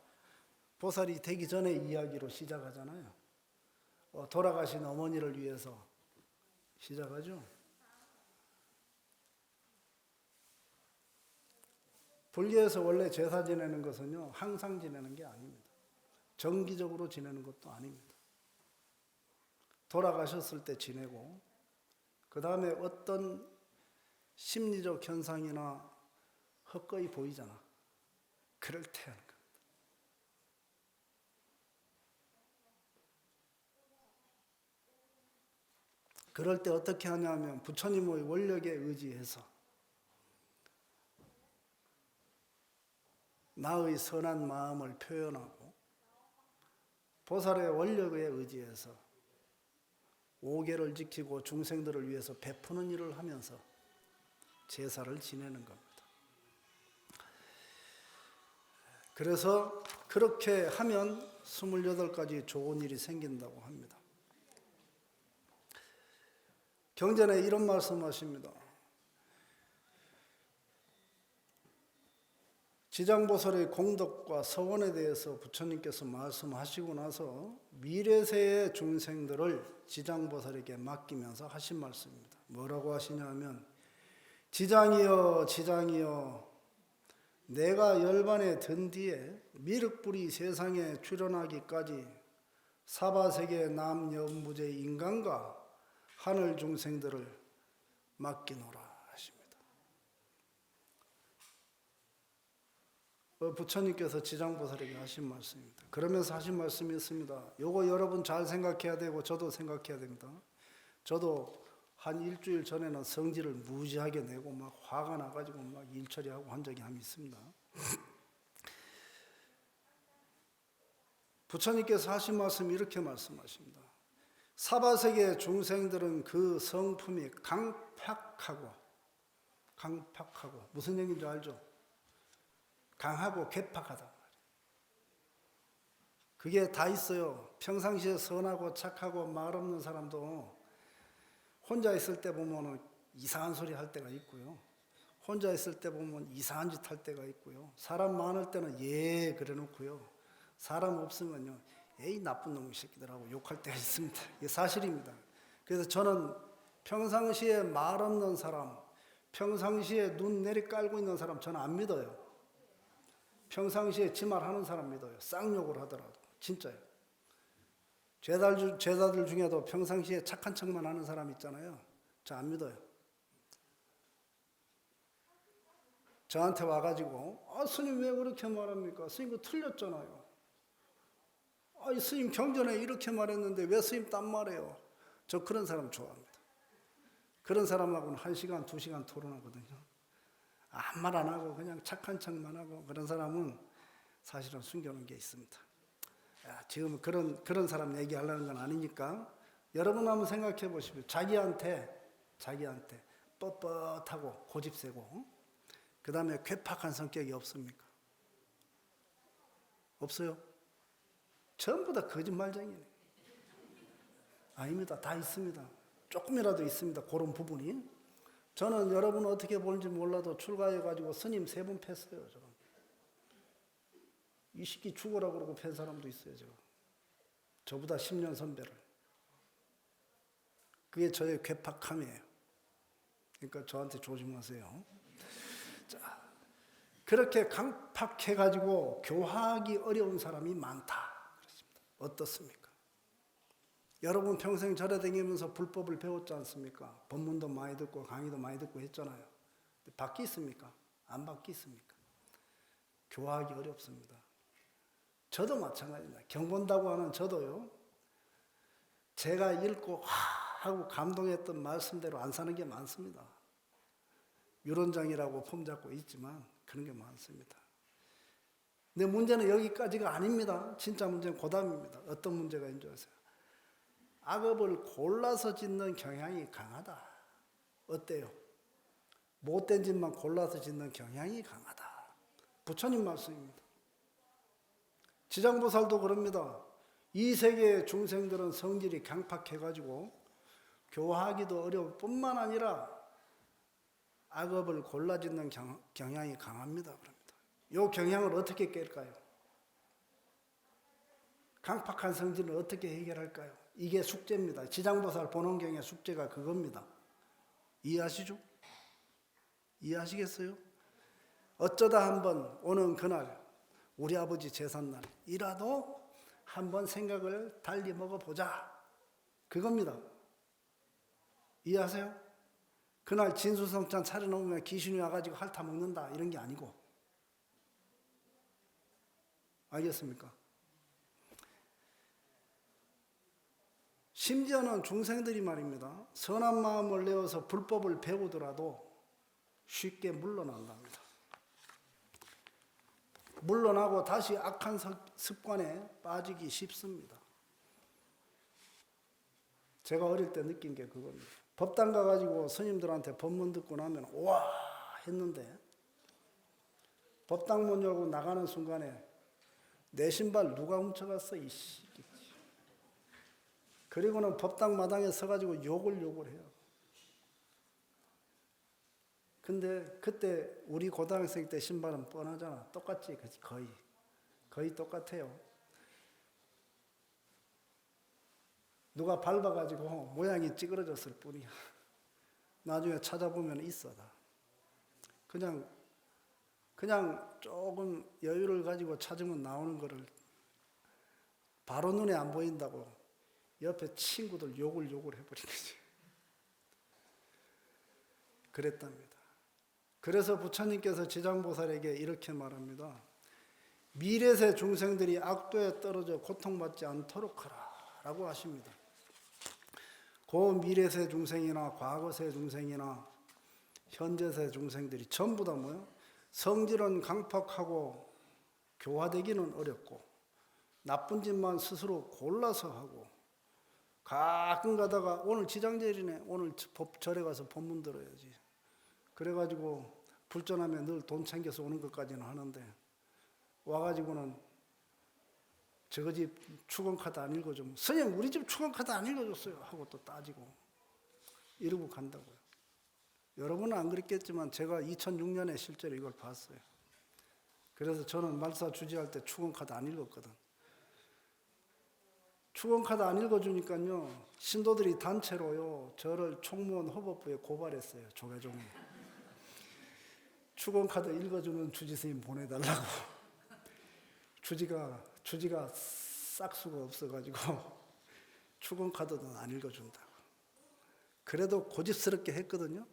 보살이 되기 전에 이야기로 시작하잖아요. 돌아가신 어머니를 위해서 시작하죠. 불교에서 원래 제사 지내는 것은요, 항상 지내는 게 아닙니다. 정기적으로 지내는 것도 아닙니다. 돌아가셨을 때 지내고, 그 다음에 어떤 심리적 현상이나 헛거이 보이잖아. 그럴 때 하는 겁니다. 그럴 때 어떻게 하냐면 부처님의 원력에 의지해서 나의 선한 마음을 표현하고 보살의 원력에 의지해서 오계를 지키고 중생들을 위해서 베푸는 일을 하면서 제사를 지내는 겁니다. 그래서 그렇게 하면 28가지 좋은 일이 생긴다고 합니다. 경전에 이런 말씀하십니다. 지장보살의 공덕과 서원에 대해서 부처님께서 말씀하시고 나서 미래세의 중생들을 지장보살에게 맡기면서 하신 말씀입니다. 뭐라고 하시냐면, 지장이여 내가 열반에 든 뒤에 미륵불이 세상에 출현하기까지 사바세계 남여무제 인간과 하늘 중생들을 맡기노라 하십니다. 부처님께서 지장보살에게 하신 말씀입니다. 그러면서 하신 말씀이 있습니다. 요거 여러분 잘 생각해야 되고 저도 생각해야 됩니다. 저도 한 일주일 전에는 성질을 무지하게 내고 막 화가 나가지고 막 일 처리하고 한 적이 한번 있습니다. 부처님께서 하신 말씀이 이렇게 말씀하십니다. 사바세계 중생들은 그 성품이 강팍하고 무슨 얘기인지 알죠? 강하고 괴팍하다. 그게 다 있어요. 평상시에 선하고 착하고 말 없는 사람도 혼자 있을 때 보면 이상한 소리 할 때가 있고요. 혼자 있을 때 보면 이상한 짓 할 때가 있고요. 사람 많을 때는 그래 놓고요. 사람 없으면요, 에이 나쁜 놈의 새끼들하고 욕할 때가 있습니다. 이게 사실입니다. 그래서 저는 평상시에 말 없는 사람, 평상시에 눈 내리 깔고 있는 사람 저는 안 믿어요. 평상시에 지 말 하는 사람 믿어요. 쌍욕을 하더라도 진짜요. 제자들 중에도 평상시에 착한 척만 하는 사람 있잖아요. 저 안 믿어요. 저한테 와가지고 스님 왜 그렇게 말합니까? 스님 그거 틀렸잖아요. 스님 경전에 이렇게 말했는데 왜 스님 딴 말해요? 저 그런 사람 좋아합니다. 그런 사람하고는 1시간, 2시간 토론하거든요. 아무 말 안 하고 그냥 착한 척만 하고 그런 사람은 사실은 숨겨놓은 게 있습니다. 지금 그런 사람 얘기하려는 건 아니니까 여러분 한번 생각해 보십시오. 자기한테 뻣뻣하고 고집세고 그 다음에 괴팍한 성격이 없습니까? 없어요? 전부 다 거짓말쟁이네. 아닙니다. 다 있습니다. 조금이라도 있습니다. 그런 부분이. 저는 여러분 어떻게 보는지 몰라도 출가해가지고 스님 3번 팼어요. 저는. 이 새끼 죽어라 그러고 팬 사람도 있어요. 저보다 10년 선배를. 그게 저의 괴팍함이에요. 그러니까 저한테 조심하세요. 자, 그렇게 강팍해가지고 교화하기 어려운 사람이 많다. 그렇습니다. 어떻습니까? 여러분 평생 절에 다니면서 불법을 배웠지 않습니까? 법문도 많이 듣고 강의도 많이 듣고 했잖아요. 바뀌었습니까? 안 바뀌었습니까? 교화하기 어렵습니다. 저도 마찬가지입니다. 경 본다고 하는 저도요. 제가 읽고 하고 감동했던 말씀대로 안 사는 게 많습니다. 유론장이라고 폼 잡고 있지만 그런 게 많습니다. 근데 문제는 여기까지가 아닙니다. 진짜 문제는 고담입니다. 어떤 문제가 있는 줄 아세요? 악업을 골라서 짓는 경향이 강하다. 어때요? 못된 짓만 골라서 짓는 경향이 강하다. 부처님 말씀입니다. 지장보살도 그럽니다. 이 세계의 중생들은 성질이 강팍해가지고 교화하기도 어려울 뿐만 아니라 악업을 골라 짓는 경향이 강합니다. 그럽니다. 이 경향을 어떻게 깰까요? 강팍한 성질을 어떻게 해결할까요? 이게 숙제입니다. 지장보살 본원경의 숙제가 그겁니다. 이해하시죠? 이해하시겠어요? 어쩌다 한번 오는 그날 우리 아버지 제삿날이라도 한번 생각을 달리 먹어보자. 그겁니다. 이해하세요? 그날 진수성찬 차려놓으면 귀신이 와가지고 핥아 먹는다 이런 게 아니고. 알겠습니까? 심지어는 중생들이 말입니다. 선한 마음을 내어서 불법을 배우더라도 쉽게 물러난답니다. 물러나고 다시 악한 습관에 빠지기 쉽습니다. 제가 어릴 때 느낀 게 그겁니다. 법당 가가지고 스님들한테 법문 듣고 나면 와 했는데 법당 문 열고 나가는 순간에 내 신발 누가 훔쳐갔어 이씨. 그리고는 법당 마당에 서가지고 욕을 해요. 근데 그때 우리 고등학생 때 신발은 뻔하잖아. 똑같지? 거의 똑같아요. 누가 밟아가지고 모양이 찌그러졌을 뿐이야. 나중에 찾아보면 있어 다. 그냥 조금 여유를 가지고 찾으면 나오는 거를 바로 눈에 안 보인다고 옆에 친구들 욕을 해버린 거지. 그랬답니다. 그래서 부처님께서 지장보살에게 이렇게 말합니다. 미래세 중생들이 악도에 떨어져 고통받지 않도록 하라 라고 하십니다. 그 미래세 중생이나 과거세 중생이나 현재세 중생들이 전부 다 뭐예요? 성질은 강팍하고 교화되기는 어렵고 나쁜 짓만 스스로 골라서 하고 가끔 가다가 오늘 지장절이네 오늘 절에 가서 법문 들어야지 그래가지고 불전하면 늘 돈 챙겨서 오는 것까지는 하는데 와가지고는 저거 집 축원카드 안 읽어주면 스님 우리 집 축원카드 안 읽어줬어요 하고 또 따지고 이러고 간다고요. 여러분은 안 그랬겠지만 제가 2006년에 실제로 이걸 봤어요. 그래서 저는 말사 주지할 때 축원카드 안 읽었거든. 축원카드 안 읽어주니까요, 신도들이 단체로요, 저를 총무원 허법부에 고발했어요, 조계종이. 축원카드 읽어주는 주지스님 보내달라고. 주지가 싹수가 없어가지고 축원카드는 안 읽어준다고. 그래도 고집스럽게 했거든요.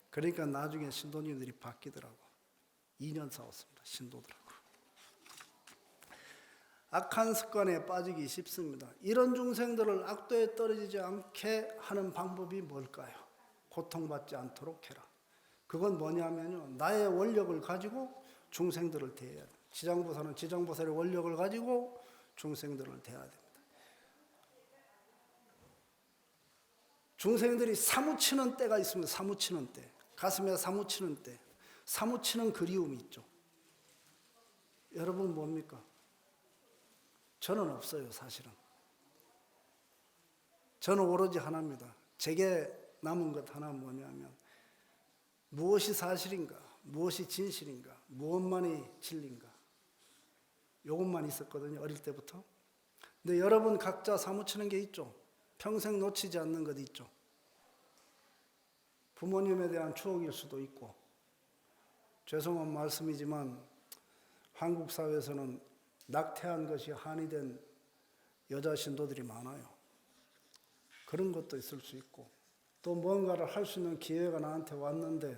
그러니까 나중에 신도님들이 바뀌더라고. 2년 싸웠습니다, 신도들하고. 악한 습관에 빠지기 쉽습니다. 이런 중생들을 악도에 떨어지지 않게 하는 방법이 뭘까요? 고통받지 않도록 해라. 그건 뭐냐면요, 나의 원력을 가지고 중생들을 대해야 돼요. 지장보살은 지장보살의 원력을 가지고 중생들을 대해야 됩니다. 중생들이 사무치는 때가 있습니다. 사무치는 때. 가슴에 사무치는 때. 사무치는 그리움이 있죠. 여러분 뭡니까? 저는 없어요, 사실은. 저는 오로지 하나입니다. 제게 남은 것 하나는 뭐냐면, 무엇이 사실인가, 무엇이 진실인가, 무엇만이 진리인가, 이것만 있었거든요, 어릴 때부터. 근데 여러분 각자 사무치는 게 있죠. 평생 놓치지 않는 것 있죠. 부모님에 대한 추억일 수도 있고, 죄송한 말씀이지만 한국 사회에서는 낙태한 것이 한이 된 여자 신도들이 많아요. 그런 것도 있을 수 있고, 또 뭔가를 할 수 있는 기회가 나한테 왔는데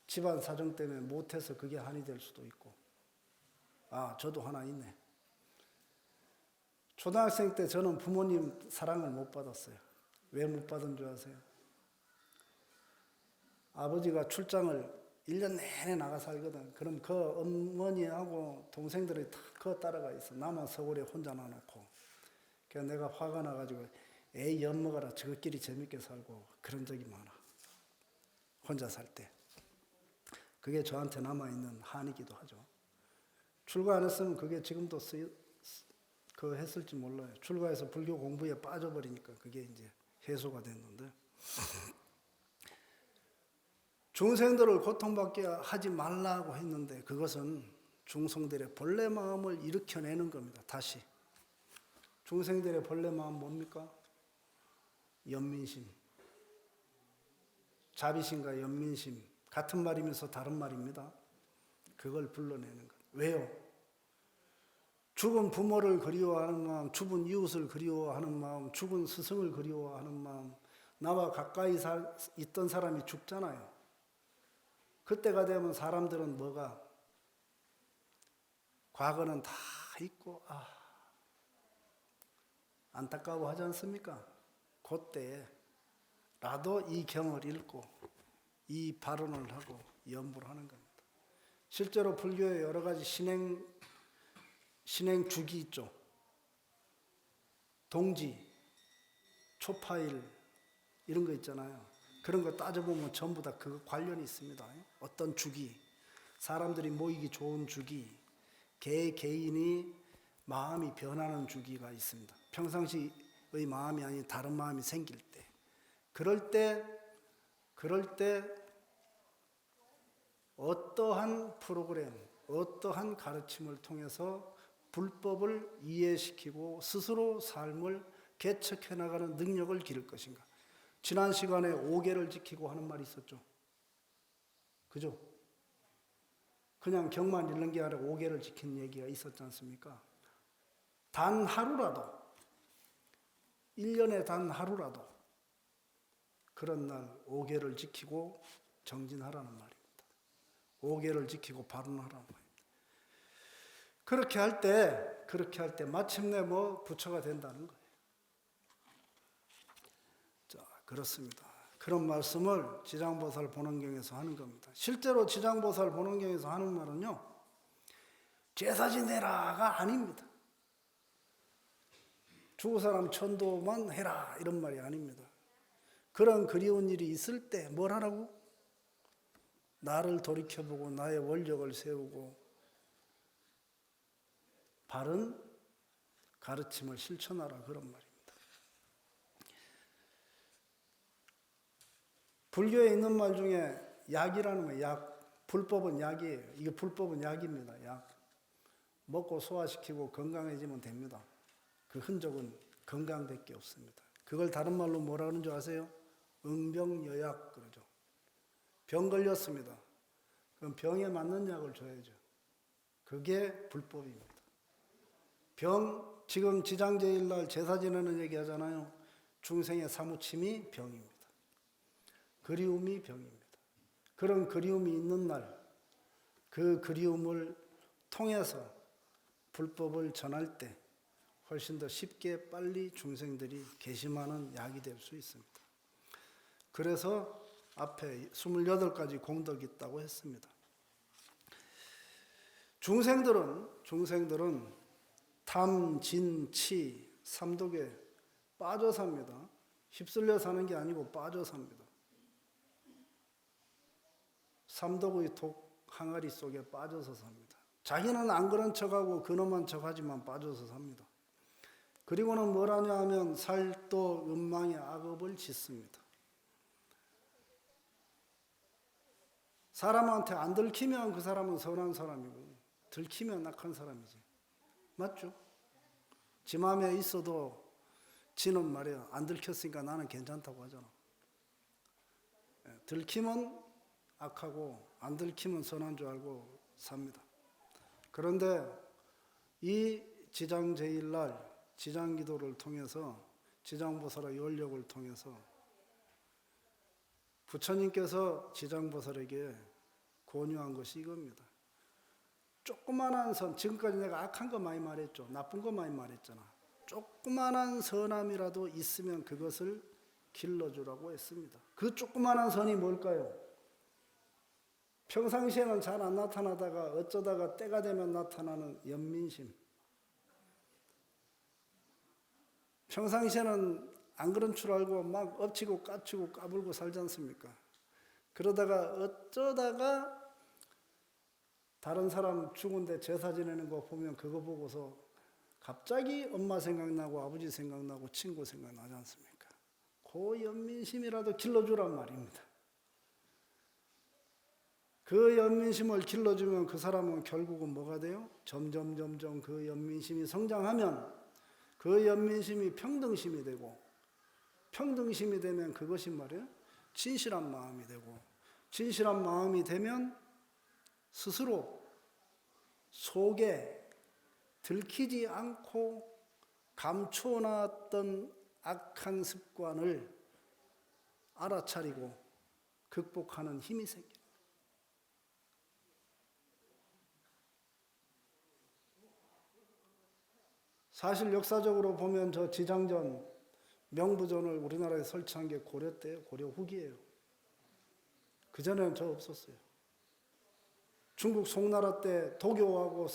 집안 사정 때문에 못해서 그게 한이 될 수도 있고. 아, 저도 하나 있네. 초등학생 때 저는 부모님 사랑을 못 받았어요. 왜 못 받은 줄 아세요? 아버지가 출장을 1년 내내 나가 살거든. 그럼 그 어머니하고 동생들이 다 그거 따라가 있어. 나만 서울에 혼자 놔놓고. 그래서 내가 화가 나가지고 에이 엿먹어라, 저것끼리 재밌게 살고, 그런 적이 많아. 혼자 살 때. 그게 저한테 남아있는 한이기도 하죠. 출가 안 했으면 그게 지금도 했을지 몰라요. 출가해서 불교 공부에 빠져버리니까 그게 이제 해소가 됐는데. 중생들을 고통받게 하지 말라고 했는데, 그것은 중생들의 본래 마음을 일으켜내는 겁니다. 다시. 중생들의 본래 마음 뭡니까? 연민심. 자비심과 연민심. 같은 말이면서 다른 말입니다. 그걸 불러내는 것. 왜요? 죽은 부모를 그리워하는 마음, 죽은 이웃을 그리워하는 마음, 죽은 스승을 그리워하는 마음, 나와 가까이 있던 사람이 죽잖아요. 그때가 되면 사람들은 뭐가? 과거는 다 잊고, 안타까워하지 않습니까? 그때라도 이 경을 읽고 이 발언을 하고 연부를 하는 겁니다. 실제로 불교에 여러 가지 신행 주기 있죠. 동지, 초파일 이런 거 있잖아요. 그런 거 따져보면 전부 다 그 관련이 있습니다. 어떤 주기, 사람들이 모이기 좋은 주기, 개인이 마음이 변하는 주기가 있습니다. 평상시의 마음이 아닌 다른 마음이 생길 때. 그럴 때 어떠한 프로그램, 어떠한 가르침을 통해서 불법을 이해시키고 스스로 삶을 개척해 나가는 능력을 기를 것인가. 지난 시간에 5계를 지키고 하는 말이 있었죠. 그죠? 그냥 경만 읽는 게 아니라 5계를 지킨 얘기가 있었지 않습니까? 단 하루라도, 1년에 단 하루라도 그런 날 5계를 지키고 정진하라는 말입니다. 5계를 지키고 발언하라는 말입니다. 그렇게 할 때 마침내 부처가 된다는 거예요. 자, 그렇습니다. 그런 말씀을 지장보살 본원경에서 하는 겁니다. 실제로 지장보살 본원경에서 하는 말은요, 제사 지내라가 아닙니다. 죽은 사람 천도만 해라 이런 말이 아닙니다. 그런 그리운 일이 있을 때 뭘 하라고? 나를 돌이켜보고 나의 원력을 세우고 바른 가르침을 실천하라, 그런 말입니다. 불교에 있는 말 중에 약이라는 거예요. 약. 불법은 약이에요. 이게 불법은 약입니다. 약. 먹고 소화시키고 건강해지면 됩니다. 그 흔적은 건강밖에 없습니다. 그걸 다른 말로 뭐라 그러는 줄 아세요? 응병여약 그러죠. 병 걸렸습니다. 그럼 병에 맞는 약을 줘야죠. 그게 불법입니다. 지금 지장제일날 제사 지내는 얘기 하잖아요. 중생의 사무침이 병입니다. 그리움이 병입니다. 그런 그리움이 있는 날, 그 그리움을 통해서 불법을 전할 때 훨씬 더 쉽게 빨리 중생들이 개심하는 약이 될 수 있습니다. 그래서 앞에 28가지 공덕이 있다고 했습니다. 중생들은 탐, 진, 치, 삼독에 빠져 삽니다. 휩쓸려 사는 게 아니고 빠져 삽니다. 삼독의 독 항아리 속에 빠져서 삽니다. 자기는 안 그런 척하고 근엄한 척하지만 빠져서 삽니다. 그리고는 뭘 하냐 하면 살도 음망의 악업을 짓습니다. 사람한테 안 들키면 그 사람은 선한 사람이고 들키면 악한 사람이지. 맞죠? 지 마음에 있어도 지는 말이야 안 들켰으니까 나는 괜찮다고 하잖아. 들키면 악하고 안 들키면 선한 줄 알고 삽니다. 그런데 이 지장제일날 지장기도를 통해서 지장보살의 연력을 통해서 부처님께서 지장보살에게 권유한 것이 이겁니다. 조그만한 선, 지금까지 내가 악한 거 많이 말했죠. 나쁜 거 많이 말했잖아. 조그만한 선함이라도 있으면 그것을 길러주라고 했습니다. 그 조그만한 선이 뭘까요? 평상시에는 잘 안 나타나다가 어쩌다가 때가 되면 나타나는 연민심. 평상시에는 안 그런 줄 알고 막 엎치고 까치고 까불고 살지 않습니까? 그러다가 어쩌다가 다른 사람 죽은데 제사 지내는 거 보면 그거 보고서 갑자기 엄마 생각나고 아버지 생각나고 친구 생각나지 않습니까? 그 연민심이라도 길러주란 말입니다. 그 연민심을 길러주면 그 사람은 결국은 뭐가 돼요? 점점 그 연민심이 성장하면 그 연민심이 평등심이 되고 평등심이 되면 그것이 말이에요. 진실한 마음이 되고 진실한 마음이 되면 스스로 속에 들키지 않고 감춰놨던 악한 습관을 알아차리고 극복하는 힘이 생깁니다. 사실 역사적으로 보면 저 지장전, 명부전을 우리나라에 설치한 게 고려 때예요. 고려 후기예요. 그전에는 저 없었어요. 중국 송나라 때 도교하고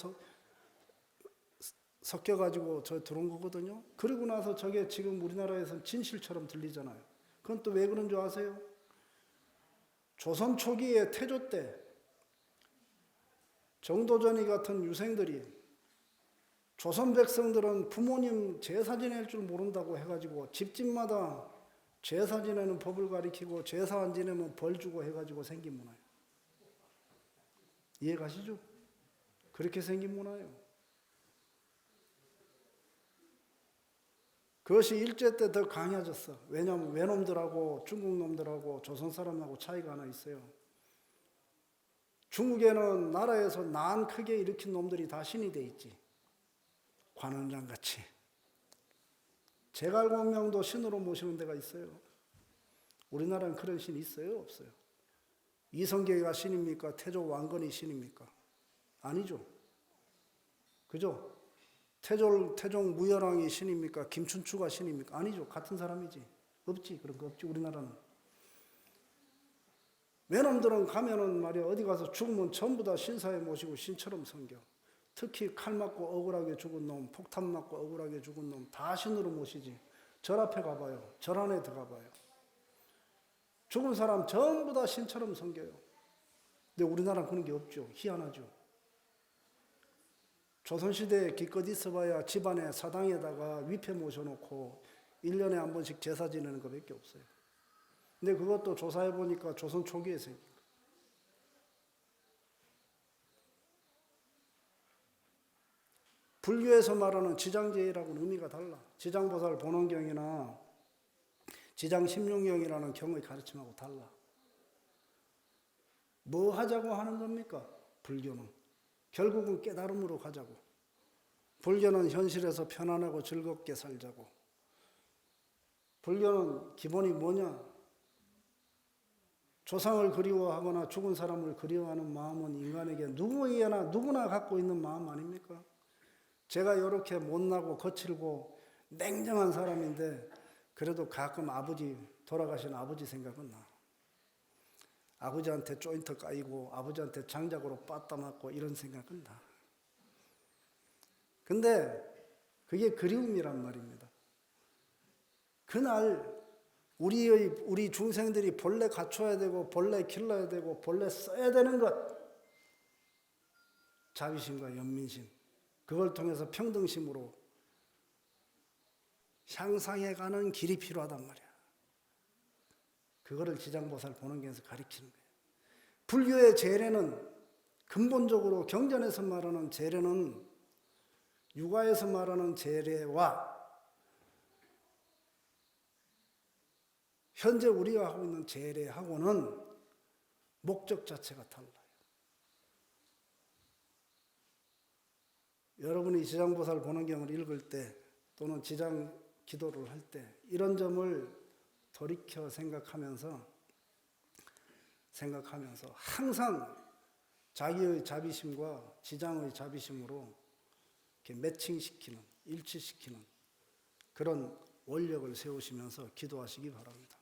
섞여가지고 저 들어온 거거든요. 그리고 나서 저게 지금 우리나라에서는 진실처럼 들리잖아요. 그건 또 왜 그런 줄 아세요? 조선 초기에 태조 때 정도전이 같은 유생들이 조선 백성들은 부모님 제사 지낼 줄 모른다고 해가지고 집집마다 제사 지내는 법을 가리키고 제사 안 지내면 벌 주고 해가지고 생긴 문화예요. 이해 가시죠? 그렇게 생긴 문화예요. 그것이 일제 때 더 강해졌어. 왜냐하면 외놈들하고 중국 놈들하고 조선 사람하고 차이가 하나 있어요. 중국에는 나라에서 난 크게 일으킨 놈들이 다 신이 돼 있지. 관원장같이. 제갈공명도 신으로 모시는 데가 있어요. 우리나라는 그런 신이 있어요? 없어요? 이성계가 신입니까? 태조 왕건이 신입니까? 아니죠. 그죠? 태종 무열왕이 신입니까? 김춘추가 신입니까? 아니죠. 같은 사람이지. 없지. 그런 거 없지. 우리나라는. 외놈들은 가면은 말이야 어디 가서 죽으면 전부 다 신사에 모시고 신처럼 섬겨. 특히 칼 맞고 억울하게 죽은 놈, 폭탄 맞고 억울하게 죽은 놈 다 신으로 모시지. 절 앞에 가봐요. 절 안에 들어가봐요. 죽은 사람 전부 다 신처럼 섬겨요. 근데 우리나라는 그런 게 없죠. 희한하죠. 조선시대에 기껏 있어봐야 집안에 사당에다가 위패 모셔놓고 1년에 한 번씩 제사 지내는 것밖에 없어요. 근데 그것도 조사해보니까 조선 초기에 생긴 거예요. 불교에서 말하는 지장제의라고는 의미가 달라. 지장보살 본원경이나 지장심용경이라는 경의 가르침하고 달라. 뭐 하자고 하는 겁니까? 불교는 결국은 깨달음으로 가자고. 불교는 현실에서 편안하고 즐겁게 살자고. 불교는 기본이 뭐냐? 조상을 그리워하거나 죽은 사람을 그리워하는 마음은 인간에게 누구나 갖고 있는 마음 아닙니까? 제가 이렇게 못나고 거칠고 냉정한 사람인데 그래도 가끔 돌아가신 아버지 생각은 나. 아버지한테 조인트 까이고 아버지한테 장작으로 빠따 맞고 이런 생각은 나. 근데 그게 그리움이란 말입니다. 그날 우리 중생들이 본래 갖춰야 되고 본래 길러야 되고 본래 써야 되는 것, 자비심과 연민심, 그걸 통해서 평등심으로 향상해가는 길이 필요하단 말이야. 그거를 지장보살 본원경에서 가르치는 거예요. 불교의 재래는 근본적으로 경전에서 말하는 재래는 육아에서 말하는 재래와 현재 우리가 하고 있는 재래하고는 목적 자체가 달라요. 여러분이 지장보살 본원경을 읽을 때 또는 지장 기도를 할 때 이런 점을 돌이켜 생각하면서 항상 자기의 자비심과 지장의 자비심으로 이렇게 매칭시키는, 일치시키는 그런 원력을 세우시면서 기도하시기 바랍니다.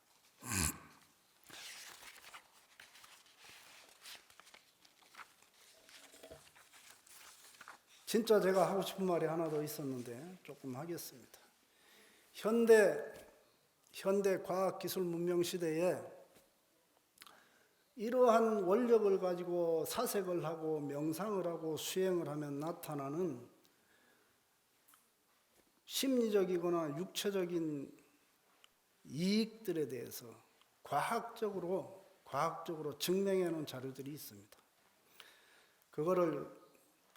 진짜 제가 하고 싶은 말이 하나 더 있었는데 조금 하겠습니다. 현대 과학기술 문명 시대에 이러한 원력을 가지고 사색을 하고 명상을 하고 수행을 하면 나타나는 심리적이거나 육체적인 이익들에 대해서 과학적으로 증명해 놓은 자료들이 있습니다. 그거를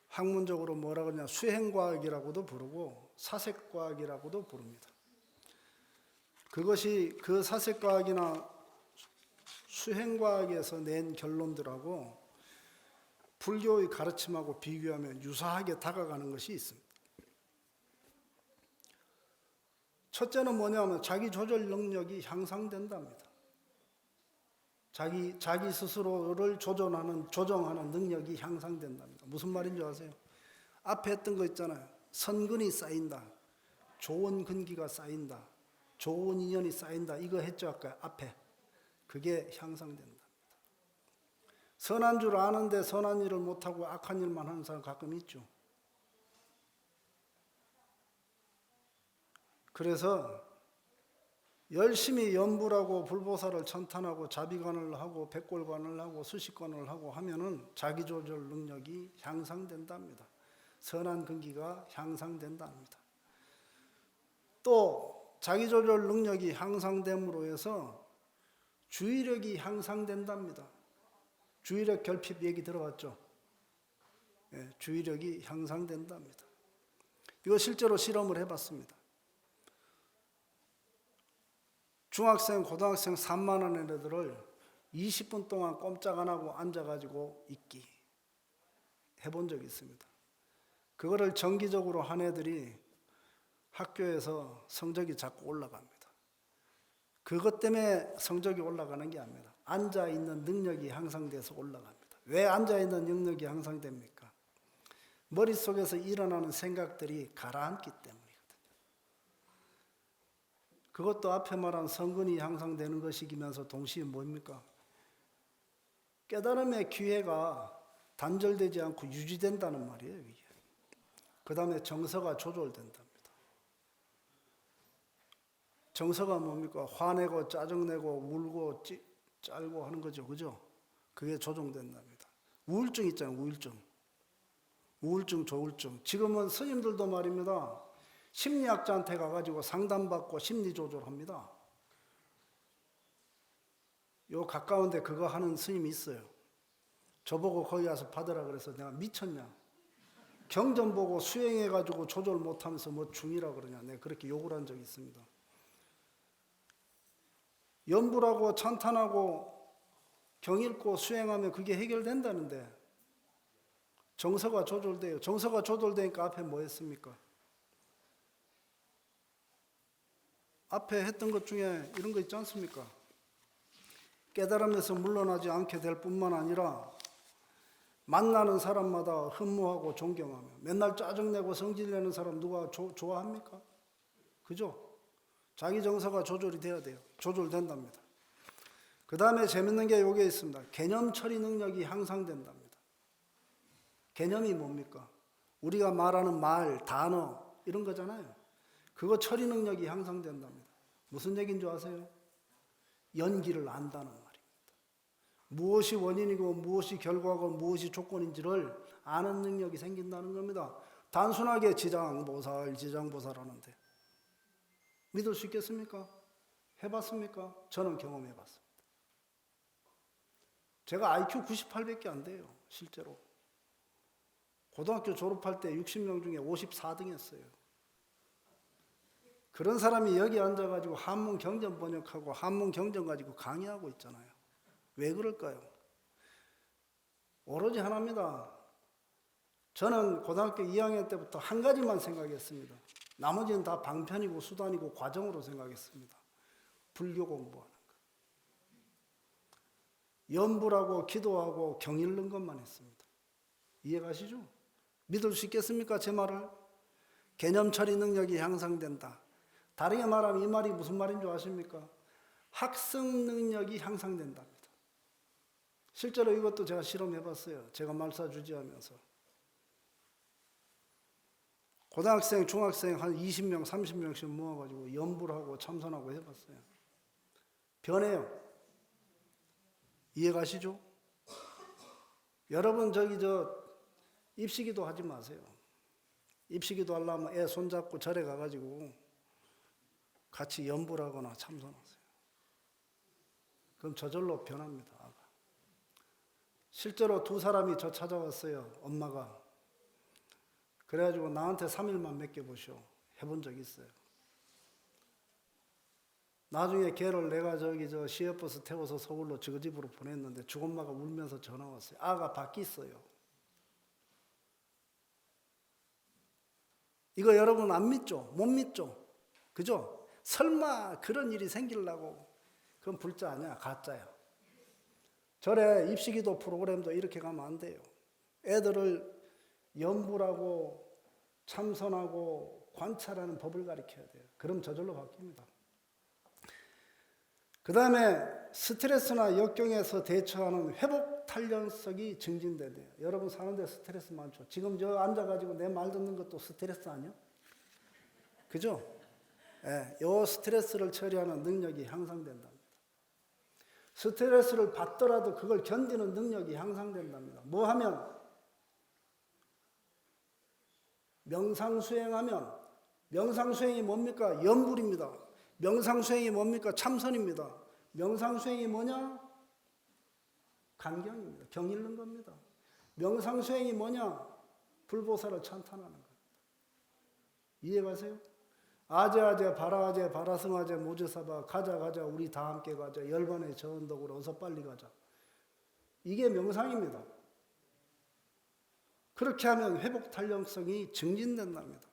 학문적으로 뭐라 그러냐, 수행과학이라고도 부르고 사색과학이라고도 부릅니다. 그것이 그 사색과학이나 수행과학에서 낸 결론들하고 불교의 가르침하고 비교하면 유사하게 다가가는 것이 있습니다. 첫째는 뭐냐면 자기 조절 능력이 향상된답니다. 자기 스스로를 조정하는 능력이 향상된답니다. 무슨 말인지 아세요? 앞에 했던 거 있잖아요. 선근이 쌓인다. 좋은 근기가 쌓인다. 좋은 인연이 쌓인다. 이거 했죠, 아까 앞에. 그게 향상된답니다. 선한 줄 아는데 선한 일을 못하고 악한 일만 하는 사람 가끔 있죠. 그래서 열심히 연불하고 불보살을 천탄하고 자비관을 하고 백골관을 하고 수식관을 하고 하면은 자기조절 능력이 향상된답니다. 선한 근기가 향상된답니다. 또 자기조절 능력이 향상됨으로 해서 주의력이 향상된답니다. 주의력 결핍 얘기 들어봤죠? 예, 주의력이 향상된답니다. 이거 실제로 실험을 해봤습니다. 중학생, 고등학생 3만 원의 애들을 20분 동안 꼼짝 안 하고 앉아가지고 읽기 해본 적이 있습니다. 그거를 정기적으로 한 애들이 학교에서 성적이 자꾸 올라갑니다. 그것 때문에 성적이 올라가는 게 아닙니다. 앉아있는 능력이 향상돼서 올라갑니다. 왜 앉아있는 능력이 향상됩니까? 머릿속에서 일어나는 생각들이 가라앉기 때문이거든요. 그것도 앞에 말한 성근이 향상되는 것이면서 동시에 뭡니까? 깨달음의 기회가 단절되지 않고 유지된다는 말이에요. 그 다음에 정서가 조절된답니다. 정서가 뭡니까? 화내고 짜증내고 울고 짤고 하는 거죠. 그죠? 그게 조정된답니다. 우울증 있잖아요. 우울증, 조울증. 지금은 스님들도 말입니다. 심리학자한테 가가지고 상담받고 심리 조절합니다. 요 가까운데 그거 하는 스님이 있어요. 저보고 거기 가서 받으라 그래서 내가 미쳤냐? 경전 보고 수행해가지고 조절 못하면서 뭐 중이라 그러냐. 내가 그렇게 욕을 한 적이 있습니다. 염불하고 찬탄하고 경 읽고 수행하면 그게 해결된다는데 정서가 조절돼요. 정서가 조절되니까 앞에 뭐 했습니까? 앞에 했던 것 중에 이런 거 있지 않습니까? 깨달음에서 물러나지 않게 될 뿐만 아니라 만나는 사람마다 흠모하고 존경하며 맨날 짜증내고 성질내는 사람 누가 좋아합니까? 그죠? 자기 정서가 조절이 돼야 돼요. 조절된답니다. 그 다음에 재밌는 게 여기에 있습니다. 개념 처리 능력이 향상된답니다. 개념이 뭡니까? 우리가 말하는 말, 단어 이런 거잖아요. 그거 처리 능력이 향상된답니다. 무슨 얘기인 줄 아세요? 연기를 안다는 말입니다. 무엇이 원인이고 무엇이 결과고 무엇이 조건인지를 아는 능력이 생긴다는 겁니다. 단순하게 지장보살 하는데 믿을 수 있겠습니까? 해봤습니까? 저는 경험해봤습니다. 제가 IQ 98밖에 안 돼요. 실제로. 고등학교 졸업할 때 60명 중에 54등 했어요. 그런 사람이 여기 앉아가지고 한문 경전 번역하고 한문 경전 가지고 강의하고 있잖아요. 왜 그럴까요? 오로지 하나입니다. 저는 고등학교 2학년 때부터 한 가지만 생각했습니다. 나머지는 다 방편이고 수단이고 과정으로 생각했습니다. 불교 공부하는 거. 염불하고 기도하고 경 읽는 것만 했습니다. 이해가시죠? 믿을 수 있겠습니까? 제 말을? 개념 처리 능력이 향상된다. 다르게 말하면 이 말이 무슨 말인 줄 아십니까? 학습 능력이 향상된답니다. 실제로 이것도 제가 실험해봤어요. 제가 말사주지하면서. 고등학생, 중학생 한 20명, 30명씩 모아가지고 염불하고 참선하고 해봤어요. 변해요. 이해가시죠? 여러분 입시기도 하지 마세요. 입시기도 하려면 애 손잡고 절에 가가지고 같이 염불하거나 참선하세요. 그럼 저절로 변합니다. 아가. 실제로 두 사람이 저 찾아왔어요. 엄마가. 그래가지고 나한테 3일만 맡겨보시오. 해본 적 있어요. 나중에 걔를 내가 시외버스 태워서 서울로 저 집으로 보냈는데 죽엄마가 울면서 전화 왔어요. 아가 바뀌었어요. 이거 여러분 안 믿죠? 못 믿죠? 그죠? 설마 그런 일이 생기려고. 그건 불자 아니야. 가짜야. 절에 입시기도 프로그램도 이렇게 가면 안 돼요. 애들을 염불하고 참선하고 관찰하는 법을 가르쳐야 돼요. 그럼 저절로 바뀝니다. 그 다음에 스트레스나 역경에서 대처하는 회복 탄력성이 증진되네요. 여러분 사는데 스트레스 많죠. 지금 저 앉아가지고 내 말 듣는 것도 스트레스 아니야? 그죠? 예, 요 스트레스를 처리하는 능력이 향상된답니다. 스트레스를 받더라도 그걸 견디는 능력이 향상된답니다. 뭐 하면? 명상수행하면, 명상수행이 뭡니까? 염불입니다. 명상수행이 뭡니까? 참선입니다. 명상수행이 뭐냐? 간경입니다. 경 읽는 겁니다. 명상수행이 뭐냐? 불보살을 찬탄하는 겁니다. 이해가세요? 아제 바라아제 바라승아제 모제사바 가자 우리 다 함께 가자 열반의 저언덕으로 어서 빨리 가자. 이게 명상입니다. 그렇게 하면 회복 탄력성이 증진된답니다.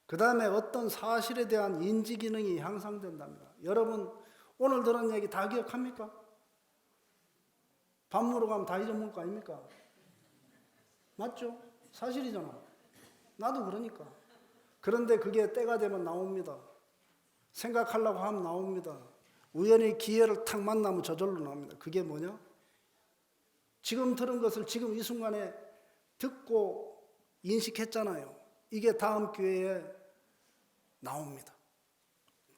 그 다음에 어떤 사실에 대한 인지 기능이 향상된답니다. 여러분 오늘 들은 얘기 다 기억합니까? 밥 먹으러 가면 다 잊어먹을 거 아닙니까? 맞죠? 사실이잖아. 나도 그러니까. 그런데 그게 때가 되면 나옵니다. 생각하려고 하면 나옵니다. 우연히 기회를 탁 만나면 저절로 나옵니다. 그게 뭐냐? 지금 들은 것을 지금 이 순간에 듣고 인식했잖아요. 이게 다음 기회에 나옵니다.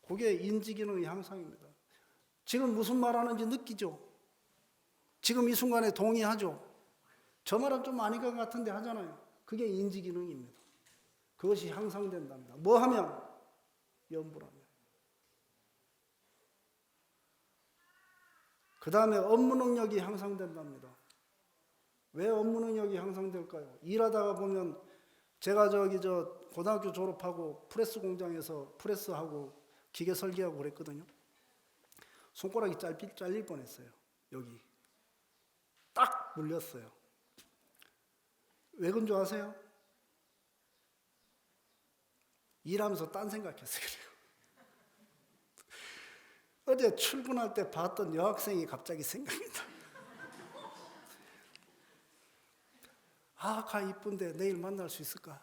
그게 인지기능의 향상입니다. 지금 무슨 말 하는지 느끼죠? 지금 이 순간에 동의하죠? 저 말은 좀 아닌 것 같은데 하잖아요. 그게 인지기능입니다. 그것이 향상된답니다. 뭐 하면? 염불하면. 그 다음에 업무 능력이 향상된답니다. 왜 업무 능력이 향상될까요? 일하다가 보면 제가 고등학교 졸업하고 프레스 공장에서 프레스하고 기계 설계하고 그랬거든요. 손가락이 잘릴 뻔했어요. 여기 딱 물렸어요. 왜 그런 줄 아세요? 일하면서 딴 생각했어요. 어제 출근할 때 봤던 여학생이 갑자기 생각이 나. 아, 가 이쁜데 내일 만날 수 있을까?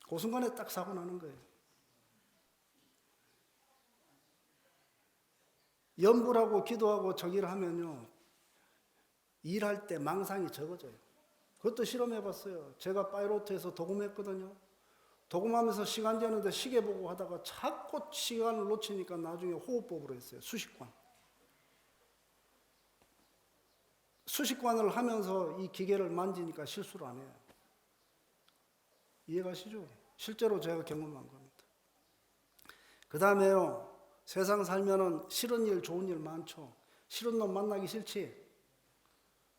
그 순간에 딱 사고 나는 거예요. 염불하고 기도하고 저기를 하면요, 일할 때 망상이 적어져요. 그것도 실험해 봤어요. 제가 파이로트에서 도금했거든요. 도금하면서 시간 재는데 시계 보고 하다가 자꾸 시간을 놓치니까 나중에 호흡법으로 했어요. 수식관. 수식관을 하면서 이 기계를 만지니까 실수를 안 해요. 이해가시죠? 실제로 제가 경험한 겁니다. 그 다음에요, 세상 살면은 싫은 일, 좋은 일 많죠. 싫은 놈 만나기 싫지?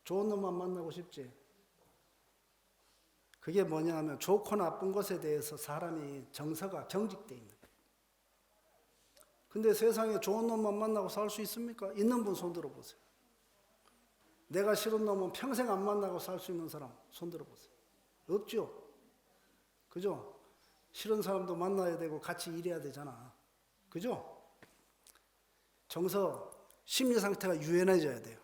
좋은 놈만 만나고 싶지? 그게 뭐냐 하면 좋고 나쁜 것에 대해서 사람이 정서가 경직되어 있는 거예요. 근데 세상에 좋은 놈만 만나고 살 수 있습니까? 있는 분 손 들어보세요. 내가 싫은 놈은 평생 안 만나고 살 수 있는 사람 손 들어보세요. 없죠? 그죠? 싫은 사람도 만나야 되고 같이 일해야 되잖아. 그죠? 정서, 심리 상태가 유연해져야 돼요.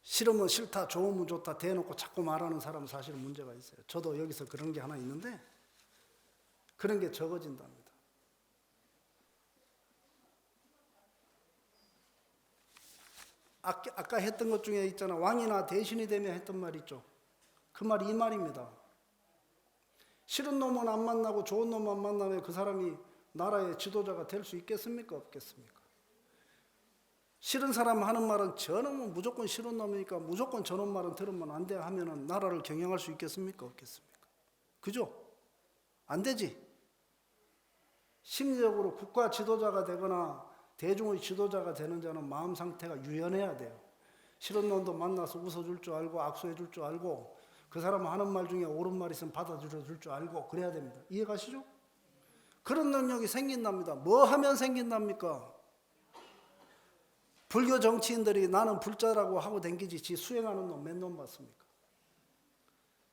싫으면 싫다, 좋으면 좋다 대놓고 자꾸 말하는 사람은 사실은 문제가 있어요. 저도 여기서 그런 게 하나 있는데 그런 게 적어진답니다. 아까 했던 것 중에 있잖아. 왕이나 대신이 되면 했던 말 있죠. 그 말이 이 말입니다. 싫은 놈은 안 만나고 좋은 놈만 만나면 그 사람이 나라의 지도자가 될 수 있겠습니까? 없겠습니까? 싫은 사람 하는 말은 저놈은 무조건 싫은 놈이니까 무조건 저놈 말은 들으면 안 돼 하면은 나라를 경영할 수 있겠습니까? 없겠습니까? 그죠? 안 되지. 심리적으로 국가 지도자가 되거나 대중의 지도자가 되는 자는 마음 상태가 유연해야 돼요. 싫은 놈도 만나서 웃어줄 줄 알고 악수해줄 줄 알고 그 사람 하는 말 중에 옳은 말 있으면 받아들여줄 줄 알고 그래야 됩니다. 이해가시죠? 그런 능력이 생긴답니다. 뭐 하면 생긴답니까? 불교 정치인들이 나는 불자라고 하고 댕기지 지 수행하는 놈 몇 놈 봤습니까?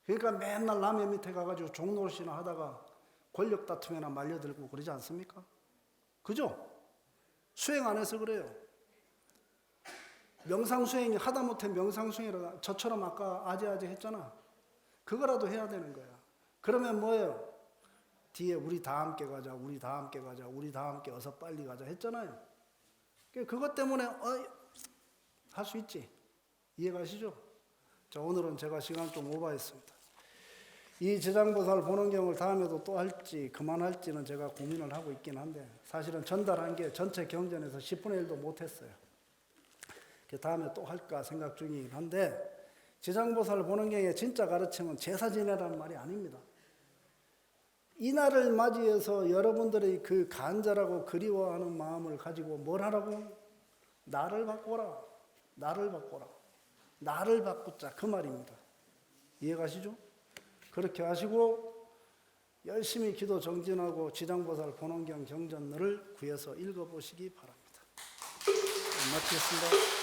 그러니까 맨날 남의 밑에 가가지고 종노릇이나 하다가 권력 다툼에나 말려들고 그러지 않습니까? 그죠? 수행 안 해서 그래요. 명상수행이 하다못해 명상수행이라 저처럼 아까 아재아재 했잖아. 그거라도 해야 되는 거야. 그러면 뭐예요? 뒤에 우리 다 함께 가자, 우리 다 함께 가자, 우리 다 함께 어서 빨리 가자 했잖아요. 그것 때문에 할 수 있지. 이해가시죠? 자, 오늘은 제가 시간 좀 오버했습니다. 이 지장보살 보는 경우를 다음에도 또 할지 그만할지는 제가 고민을 하고 있긴 한데 사실은 전달한 게 전체 경전에서 10분의 1도 못했어요. 다음에 또 할까 생각 중이긴 한데 지장보살 보는 경우에 진짜 가르침은 제사 지내라는 말이 아닙니다. 이날을 맞이해서 여러분들의 그 간절하고 그리워하는 마음을 가지고 뭘 하라고? 나를 바꿔라. 나를 바꿔라. 나를 바꾸자. 그 말입니다. 이해가시죠? 그렇게 하시고 열심히 기도 정진하고 지장보살 본원경 경전을 구해서 읽어보시기 바랍니다. 마치겠습니다.